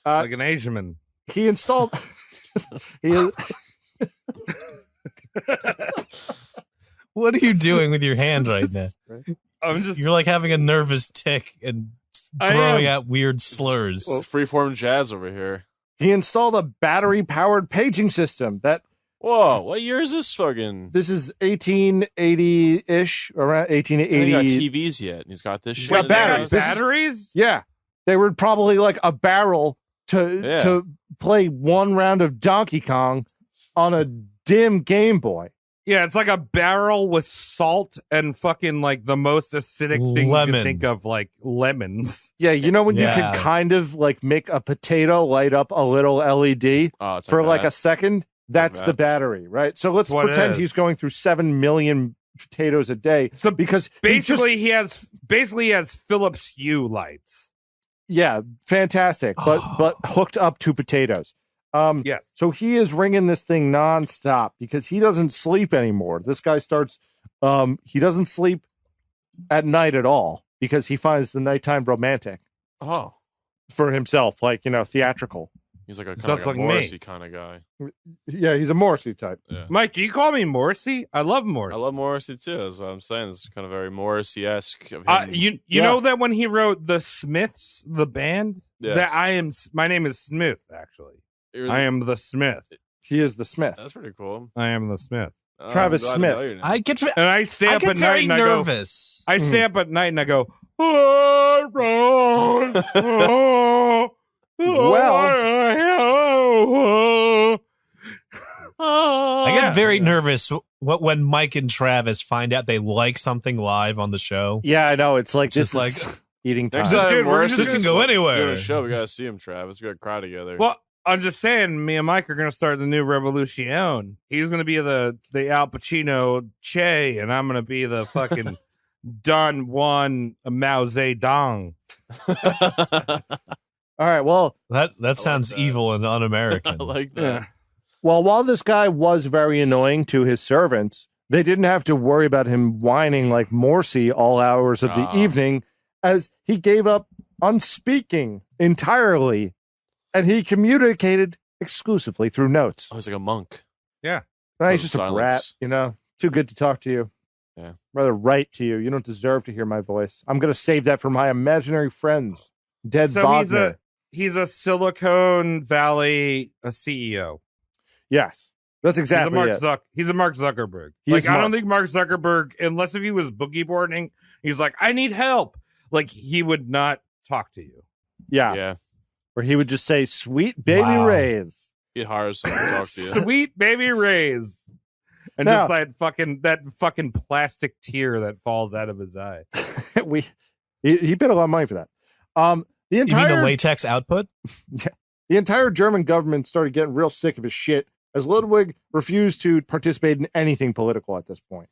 Like an Asian. He installed. What are you doing with your hand right now? You're like having a nervous tick and throwing out weird slurs. Well, freeform jazz over here. He installed a battery-powered paging system that. Whoa! What year is this fucking? This is 1880-ish, around 1880. He got TVs yet? And he's got this shit. Got batteries. Batteries? Yeah, they were probably like a barrel to play one round of Donkey Kong on a dim Game Boy. Yeah, it's like a barrel with salt and fucking like the most acidic thing you can think of, like lemons. Yeah, you know when you can kind of like make a potato light up a little LED for like a second? That's the battery, right? So let's pretend he's going through 7 million potatoes a day. So because basically he has Philips Hue lights. Yeah, fantastic, but hooked up to potatoes. Yes. So he is ringing this thing nonstop because he doesn't sleep anymore. This guy starts. He doesn't sleep at night at all because he finds the nighttime romantic. Oh, for himself, like theatrical. He's like a kind of like Morrissey kind of guy. Yeah, he's a Morrissey type. Yeah. Mike, can you call me Morrissey? I love Morrissey. I love Morrissey too. That's what I'm saying. This is kind of very Morrissey-esque. You know that when he wrote the Smiths, the band, that my name is Smith. Actually, I am the Smith. He is the Smith. That's pretty cool. I am the Smith. Travis Smith. I stay up at night and nervous. I stay up at night and I go. Well, very nervous when Mike and Travis find out they like something live on the show. Yeah, I know. It's like just this is eating time. This can go anywhere. Doing a show, we gotta see him, Travis. We gotta cry together. Well, I'm just saying, me and Mike are gonna start the new Revolution. He's gonna be the Al Pacino Che, and I'm gonna be the fucking Don Juan Mao Zedong. All right, well, that sounds evil and un-American. I like that. Yeah. Well, while this guy was very annoying to his servants, they didn't have to worry about him whining like Morsi all hours of the evening, as he gave up on speaking entirely, and he communicated exclusively through notes. Oh, he's like a monk. Yeah. No, he's just a brat, too good to talk to you. Yeah. Rather write to you. You don't deserve to hear my voice. I'm going to save that for my imaginary friends. Dead Wagner. He's a Silicon Valley CEO. Yes, that's exactly it. He's a Mark Zuckerberg. I don't think Mark Zuckerberg, unless if he was boogie boarding, he's like, I need help. Like, he would not talk to you. Yeah. Or he would just say, sweet baby Rays. He'd hire someone to talk to you. Sweet baby Rays. And just that fucking plastic tear that falls out of his eye. He paid a lot of money for that. You mean the latex output? Yeah. The entire German government started getting real sick of his shit, as Ludwig refused to participate in anything political at this point.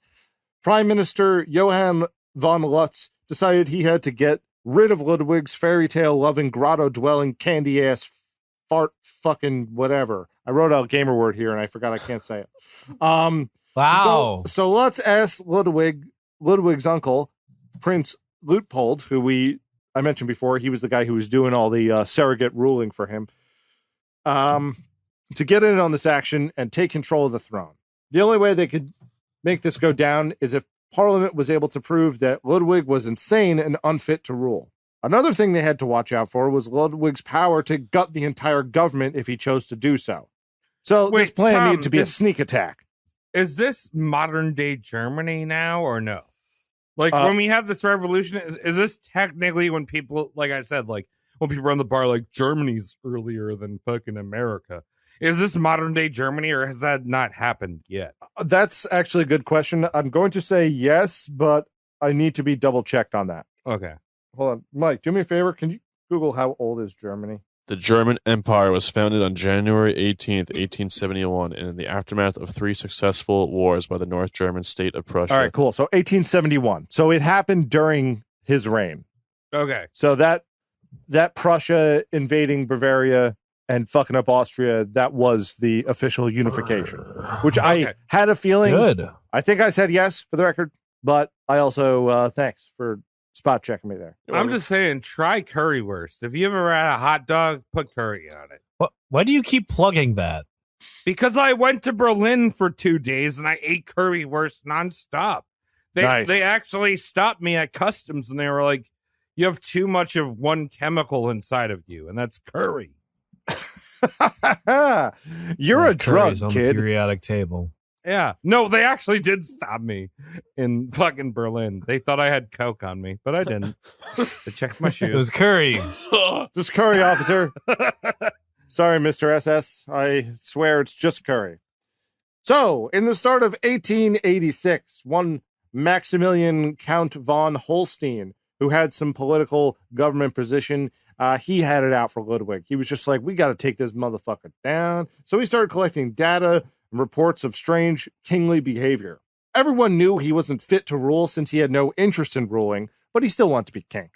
Prime Minister Johann von Lutz decided he had to get rid of Ludwig's fairy tale loving, grotto dwelling, candy ass, fart fucking whatever. I wrote out a gamer word here and I forgot I can't say it. Wow. So Lutz asked Ludwig's uncle, Prince Luitpold, who I mentioned before, he was the guy who was doing all the surrogate ruling for him, to get in on this action and take control of the throne. The only way they could make this go down is if Parliament was able to prove that Ludwig was insane and unfit to rule. Another thing they had to watch out for was Ludwig's power to gut the entire government if he chose to do so. So this plan needed to be a sneak attack. Is this modern day Germany now or no? Like, when we have this revolution, is this technically when people, like I said, like when people run the bar, like Germany's earlier than fucking America? Is this modern day Germany, or has that not happened yet? That's actually a good question. I'm going to say yes, but I need to be double checked on that. Okay. Hold on. Mike, do me a favor. Can you Google how old is Germany? The German Empire was founded on January 18th, 1871, and in the aftermath of 3 successful wars by the North German state of Prussia. All right, cool. So 1871. So it happened during his reign. Okay. So that Prussia invading Bavaria and fucking up Austria, that was the official unification, which I had a feeling. Good. I think I said yes for the record, but I also, thanks for spot checking me there. I'm just saying, try currywurst. If you ever had a hot dog, put curry on it. Why do you keep plugging that? Because I went to Berlin for 2 days and I ate currywurst nonstop. They actually stopped me at customs and they were like, you have too much of one chemical inside of you, and that's curry. You're a drug on kid. The periodic table. Yeah. No, they actually did stop me in fucking Berlin. They thought I had coke on me, but I didn't. They checked my shoes. It was curry. Just curry, officer. Sorry, Mr. SS. I swear it's just curry. So, in the start of 1886, one Maximilian Count von Holstein, who had some political government position, he had it out for Ludwig. He was just like, we got to take this motherfucker down. So he started collecting data and reports of strange kingly behavior. Everyone knew he wasn't fit to rule since he had no interest in ruling, but he still wanted to be king.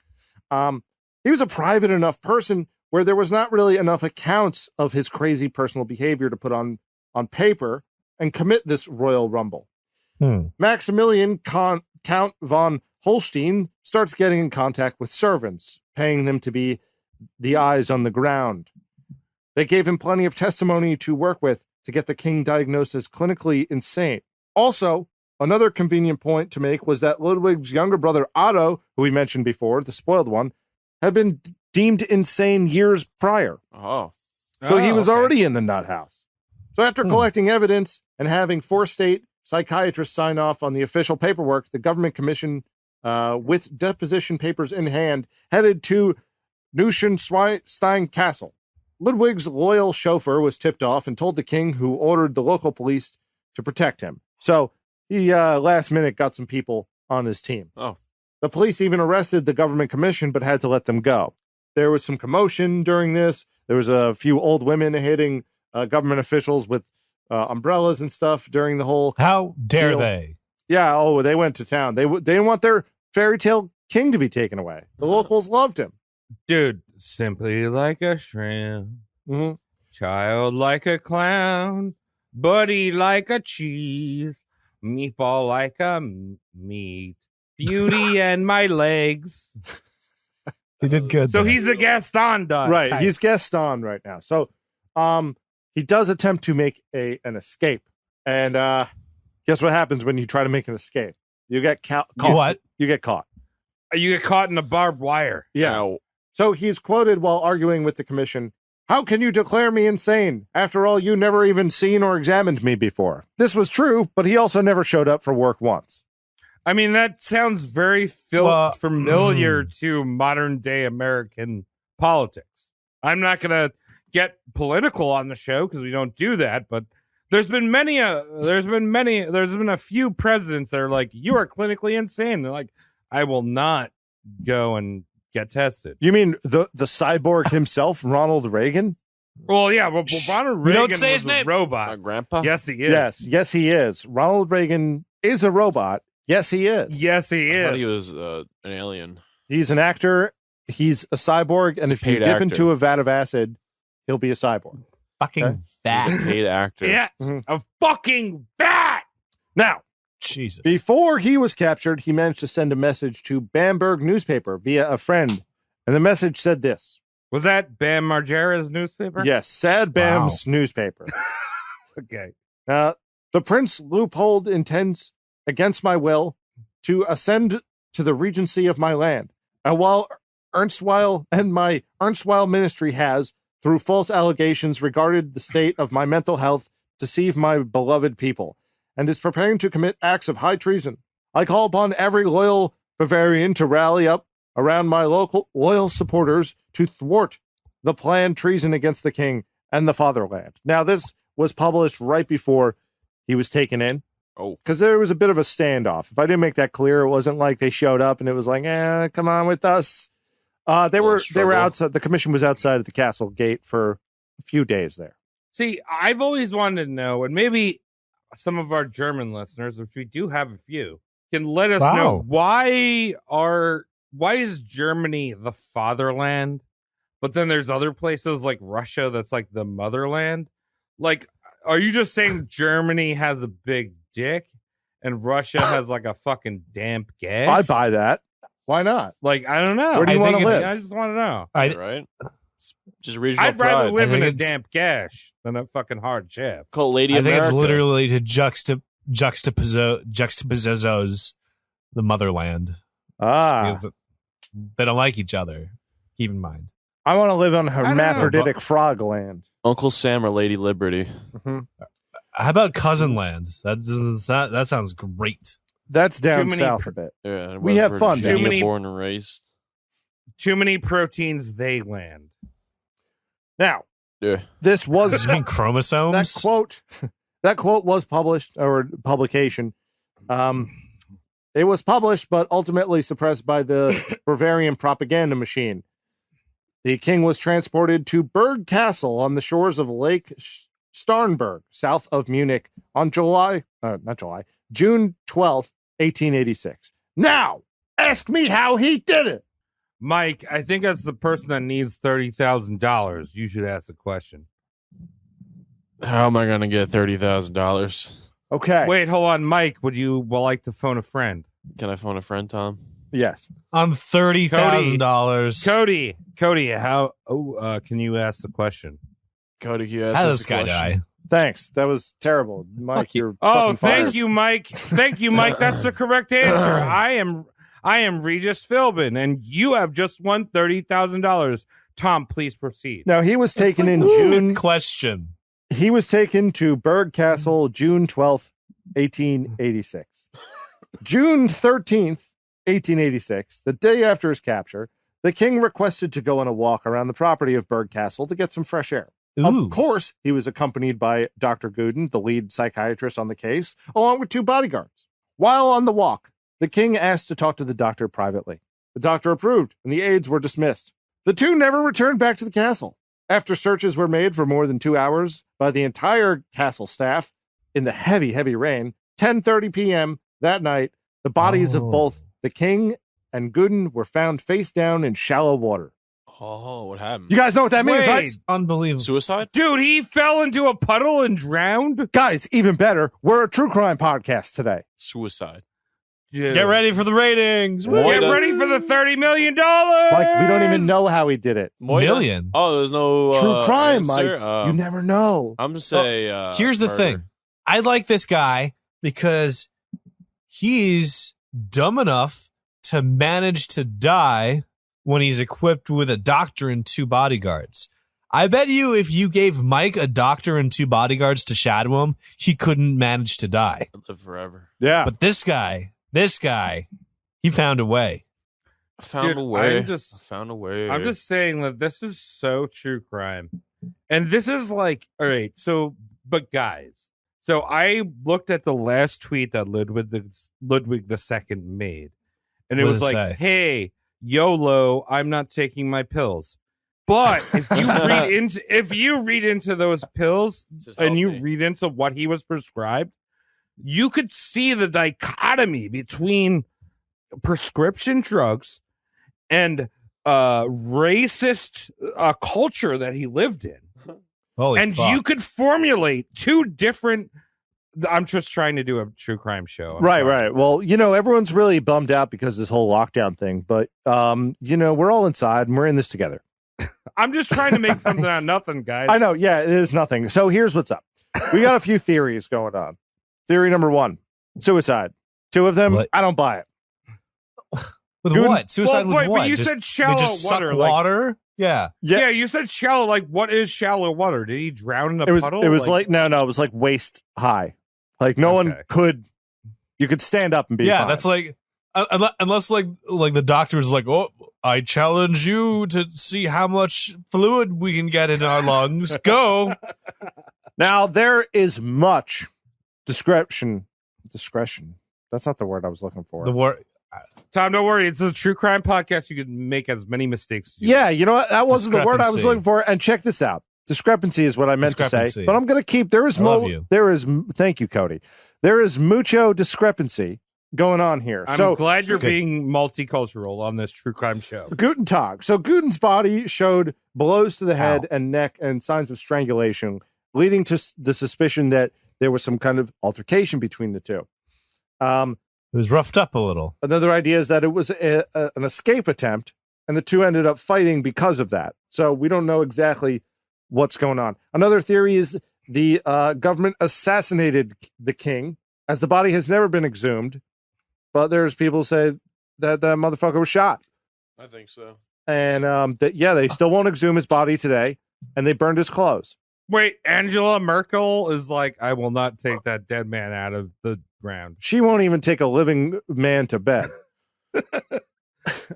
He was a private enough person where there was not really enough accounts of his crazy personal behavior to put on paper and commit this royal rumble. Maximilian Count von Holstein starts getting in contact with servants, paying them to be the eyes on the ground. They gave him plenty of testimony to work with to get the king diagnosed as clinically insane. Also, another convenient point to make was that Ludwig's younger brother Otto, who we mentioned before, the spoiled one, had been deemed insane years prior. So he was already in the nut house. So after collecting evidence and having 4 state psychiatrists sign off on the official paperwork, the government commission, with deposition papers in hand, headed to Neuschwanstein Castle. Ludwig's loyal chauffeur was tipped off and told the king, who ordered the local police to protect him. So he last minute got some people on his team. Oh. The police even arrested the government commission, but had to let them go. There was some commotion during this. There was a few old women hitting government officials with umbrellas and stuff during the whole. How dare deal. they? Yeah. Oh, they went to town. They didn't want their fairy tale king to be taken away. The locals loved him. Dude, simply like a shrimp, Mm-hmm. child like a clown, buddy like a cheese, meatball like a meat, beauty and my legs. He did good. So there. he's a Gaston, Right. type. He's Gaston right now. So he does attempt to make an escape. And guess what happens when you try to make an escape? You get caught. What? You get caught. You get caught in a barbed wire. Yeah. Ow. So he's quoted while arguing with the commission. How can you declare me insane? After all, you never even seen or examined me before. This was true, but he also never showed up for work once. I mean, that sounds very familiar to modern day American politics. I'm not going to get political on the show because we don't do that, but there's been a few presidents that are like, you are clinically insane. They're like, I will not go and get tested. You mean the cyborg himself, Ronald Reagan? Well, yeah, well, Ronald Reagan don't say was his a name. robot. My grandpa? Yes, he is. Yes, he is. Ronald Reagan is a robot. Yes, he is. Yes, he I thought is. he was an alien. He's an actor. He's a cyborg, and if you paid dip actor. into a vat of acid, he'll be a cyborg. Fucking Okay. He's a fat. paid actor. Yes, a fucking bat. Now, Jesus. before he was captured, he managed to send a message to Bamberg newspaper via a friend, and the message said this. Was that Bam Margera's newspaper? Yes, Sad Bam's newspaper. Okay. The prince Leupold intends, against my will, to ascend to the regency of my land. And while Ernstweil and my Ernstweil ministry has, through false allegations, regarded the state of my mental health, deceive my beloved people, and is preparing to commit acts of high treason, I call upon every loyal Bavarian to rally up around my loyal supporters to thwart the planned treason against the king and the fatherland. Now, this was published right before he was taken in. Oh. Because there was a bit of a standoff. If I didn't make that clear, it wasn't like they showed up and it was like, come on with us. They were outside. The commission was outside of the castle gate for a few days there. See, I've always wanted to know, and maybe some of our German listeners, which we do have a few, can let us know why is Germany the fatherland, but then there's other places like Russia that's like the motherland? Like, are you just saying Germany has a big dick and Russia has like a fucking damp gash? I buy that. Why not? Like, I don't know. Where do you want to live? I just want to know. Right? It's just regional I'd rather pride. live in a damp gash than a fucking hard shaft. Called Lady I America. think it's literally to juxtapose the motherland. Because they don't like each other. Keep in mind. I want to live on hermaphroditic frog land. Uncle Sam or Lady Liberty. Mm-hmm. How about cousin land? That sounds great. That's down south a bit. Yeah, we have fun. Too many born and raised. Too many proteins. They land. Now, Yeah. this was Does it mean chromosomes? That quote was published or publication. It was published, but ultimately suppressed by the Bavarian propaganda machine. The king was transported to Berg Castle on the shores of Lake Starnberg, south of Munich, on June 12th, 1886. Now, ask me how he did it. Mike, I think that's the person that needs $30,000. You should ask the question. How am I going to get $30,000? Okay. Wait, hold on. Mike, would you like to phone a friend? Can I phone a friend, Tom? Yes. On $30,000. Cody, how? Can you ask the question? Cody, can you ask How us does a this guy question? die? Thank That was terrible. Mike, you're Oh, fucking thank fired. you, Mike. Thank you, Mike. That's the correct answer. I am Regis Philbin, and you have just won $30,000. Tom, please proceed. Now, he was taken in Fifth June. question. He was taken to Berg Castle June 12th, 1886. June 13th, 1886, the day after his capture, the king requested to go on a walk around the property of Berg Castle to get some fresh air. Of course, he was accompanied by Dr. Gooden, the lead psychiatrist on the case, along with 2 bodyguards. While on the walk, the king asked to talk to the doctor privately. The doctor approved, and the aides were dismissed. The 2 never returned back to the castle. After searches were made for more than 2 hours by the entire castle staff in the heavy, heavy rain, 10:30 p.m. that night, the bodies of both the king and Gooden were found face down in shallow water. Oh, what happened? You guys know what that means, right? Unbelievable. Suicide? Dude, he fell into a puddle and drowned? Guys, even better, we're a true crime podcast today. Suicide. Dude. Get ready for the ratings. Get ready for the $30 million. Mike, we don't even know how he did it. Million? Oh, there's no true crime, answer? Mike. You never know. I'm just saying. Here's the murder. thing. I like this guy because he's dumb enough to manage to die when he's equipped with a doctor and 2 bodyguards. I bet you if you gave Mike a doctor and 2 bodyguards to shadow him, he couldn't manage to die. Live forever. Yeah. But this guy, he found a way. I found a way. I'm just saying that this is so true crime. And this is like, all right, so, but guys, so I looked at the last tweet that Ludwig II made. And it was like, hey, YOLO, I'm not taking my pills. But if you read into those pills and you read into what he was prescribed, you could see the dichotomy between prescription drugs and racist culture that he lived in. Holy fuck. You could formulate 2 different. I'm just trying to do a true crime show. Right. Well, everyone's really bummed out because of this whole lockdown thing, but we're all inside and we're in this together. I'm just trying to make something out of nothing, guys. I know. Yeah, it is nothing. So here's what's up. We got a few theories going on. Theory number 1, suicide. 2 of them, I don't buy it. With what? Suicide with what? But you said shallow water. Water? Yeah. Yeah, you said shallow. Like, what is shallow water? Did he drown in a puddle? It was like no, it was like waist high. Like no one could. You could stand up and be. Yeah, fine. that's like unless like the doctor is like, oh, I challenge you to see how much fluid we can get in our lungs. Go. Now there is much discretion. That's not the word I was looking for. The word. Tom, don't worry. It's a true crime podcast. You can make as many mistakes as you want. You know what? That wasn't the word I was looking for. And check this out. Discrepancy is what I meant to say. But I'm going to keep. Thank you, Cody. There is mucho discrepancy going on here. I'm glad you're being multicultural on this true crime show. Guten Tag. So Guten's body showed blows to the head and neck and signs of strangulation, leading to the suspicion that there was some kind of altercation between the 2. It was roughed up a little. Another idea is that it was an escape attempt, and the 2 ended up fighting because of that. So we don't know exactly what's going on. Another theory is the government assassinated the king, as the body has never been exhumed. But there's people say that the motherfucker was shot. I think so. And they still won't exhume his body today, and they burned his clothes. Wait, Angela Merkel is like, I will not take that dead man out of the ground. She won't even take a living man to bed.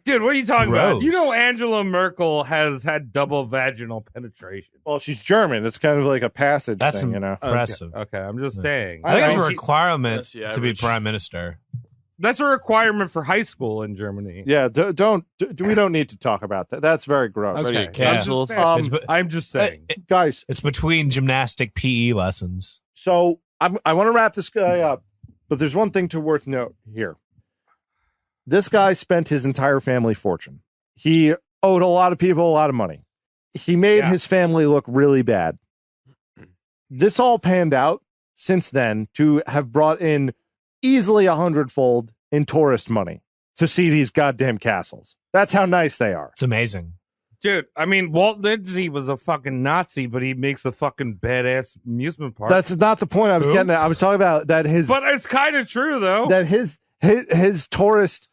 Dude, what are you talking about? You know Angela Merkel has had double vaginal penetration. Well, she's German. It's kind of like a passage That's thing, impressive. Okay, I'm just saying. I think it's a requirement to be prime minister. That's a requirement for high school in Germany. Yeah, we don't need to talk about that. That's very gross. Okay. I'm just saying. Guys, it's between gymnastic PE lessons. So I want to wrap this guy up, but there's one thing worth note here. This guy spent his entire family fortune. He owed a lot of people a lot of money. He made his family look really bad. This all panned out since then to have brought in easily 100-fold in tourist money to see these goddamn castles. That's how nice they are. It's amazing. Dude, I mean, Walt Disney was a fucking Nazi, but he makes a fucking badass amusement park. That's not the point I was getting at. I was talking about that But it's kind of true, though. That his tourist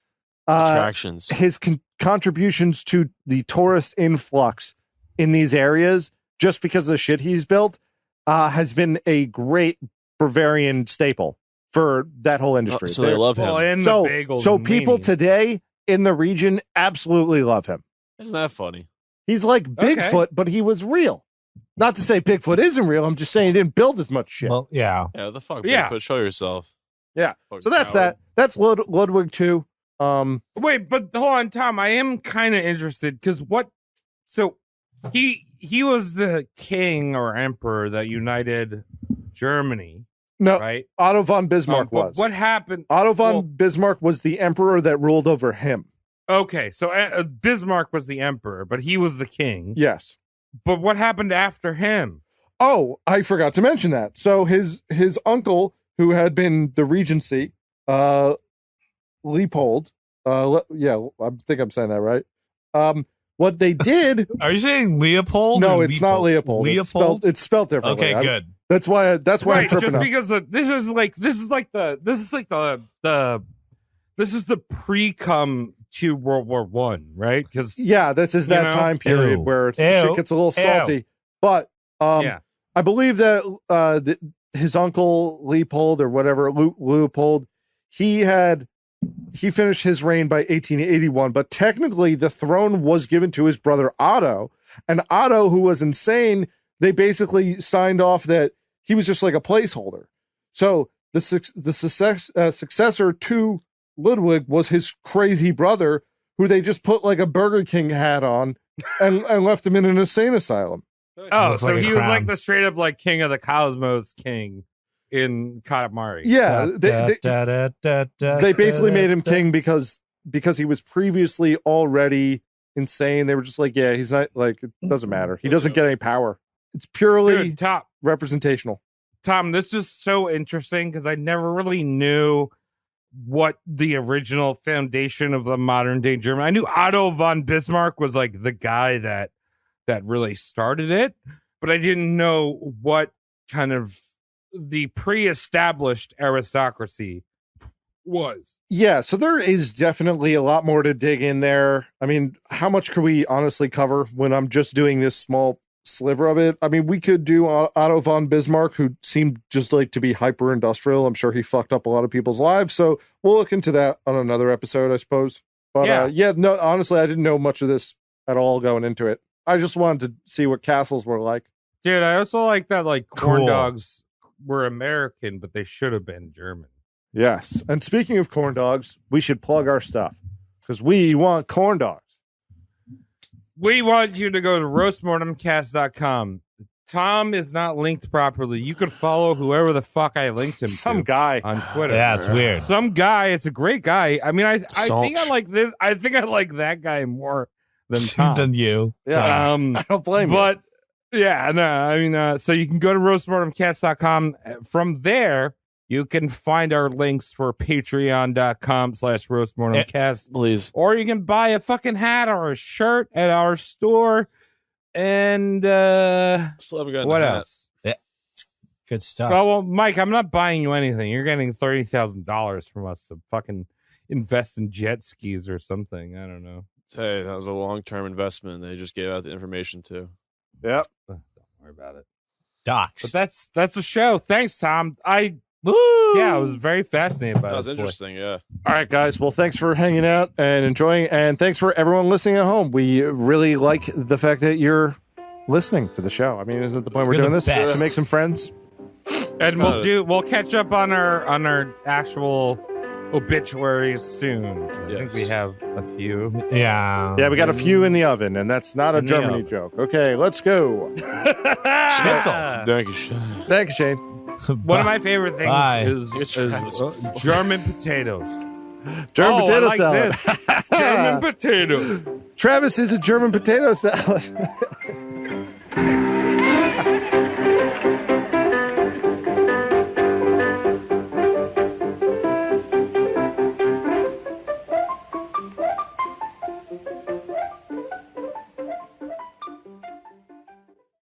attractions, his contributions to the tourist influx in these areas, just because of the shit he's built, has been a great Bavarian staple for that whole industry. So they love him. And so the bagels so and people meanies. today in the region absolutely love him. Isn't that funny? He's like Bigfoot, but he was real. Not to say Bigfoot isn't real. I'm just saying he didn't build as much shit. Well, yeah. Yeah, the fuck, Bigfoot, show yourself. Yeah. So that's that. That's Ludwig 2. Wait, but hold on, Tom. I am kind of interested because so he was the king or emperor that united Germany. No, right? Otto von Bismarck was. What happened? Otto von Bismarck was the emperor that ruled over him. Okay, so Bismarck was the emperor, but he was the king. Yes. But what happened after him? Oh, I forgot to mention that. So his uncle, who had been the regency, Leopold. Yeah, I think I'm saying that right. What they did? Are you saying Leopold? No, it's not Leopold. Leopold. It's spelled differently. Okay, good. That's why. That's why. Right, I'm tripping just up. because this is the pre-cum to World War I, right? Because this is that time period where shit gets a little salty. But I believe that his uncle Leopold or whatever Leopold, he finished his reign by 1881, but technically the throne was given to his brother Otto, and Otto, who was insane, they basically signed off that he was just like a placeholder. So the successor to Ludwig was his crazy brother, who they just put like a Burger King hat on and left him in an insane asylum. Oh, so he was like the straight up like king of the cosmos king in Katamari. Yeah, they basically made him king because he was previously already insane. They were just like, yeah, he's not like, it doesn't matter. He doesn't get any power. It's purely representational. Tom, this is so interesting because I never really knew what the original foundation of the modern day German. I knew Otto von Bismarck was like the guy that really started it, but I didn't know what kind of the pre-established aristocracy was. Yeah, so there is definitely a lot more to dig in there. I mean, how much could we honestly cover when I'm just doing this small sliver of it? I mean, we could do Otto von Bismarck, who seemed just like to be hyper industrial. I'm sure he fucked up a lot of people's lives, so we'll look into that on another episode, I suppose. But no, honestly, I didn't know much of this at all going into it. I just wanted to see what castles were like. Dude, I also like that like corn dogs were American, but they should have been German. Yes. And speaking of corn dogs, we should plug our stuff because we want corn dogs. We want you to go to roastmortemcast.com. Tom is not linked properly. You could follow whoever the fuck I linked him to. Some guy on Twitter. Yeah, it's weird. Some guy. It's a great guy. I mean, I think I like this. I think I like that guy more than Tom. Than you. Yeah. I don't blame you. But yeah, no, I mean, so you can go to roastmortemcast.com. From there, you can find our links for patreon.com/roastmortemcast. Please. Or you can buy a fucking hat or a shirt at our store. And Still haven't gotten what a hat. else? Yeah, it's good stuff. Oh, well, Mike, I'm not buying you anything. You're getting $30,000 from us to fucking invest in jet skis or something. I don't know. Hey, that was a long-term investment. They just gave out the information too. Yep. Don't worry about it. Docs. But that's the show. Thanks, Tom. I was very fascinated by That was this boy. interesting, yeah. All right, guys. Well, thanks for hanging out and enjoying. And thanks for everyone listening at home. We really like the fact that you're listening to the show. I mean, isn't it the point we're You're doing the this? best. To make some friends? And we'll catch up on our actual obituaries soon. I think we have a few. Yeah. Yeah, we got a few in the oven, and that's not a In the Germany oven. joke. Okay, let's go. Schnitzel. Thank you, Sean. Thank you, Shane. One of my favorite things Bye. is German potatoes. German potato I like salad. this. German potatoes. Travis is a German potato salad.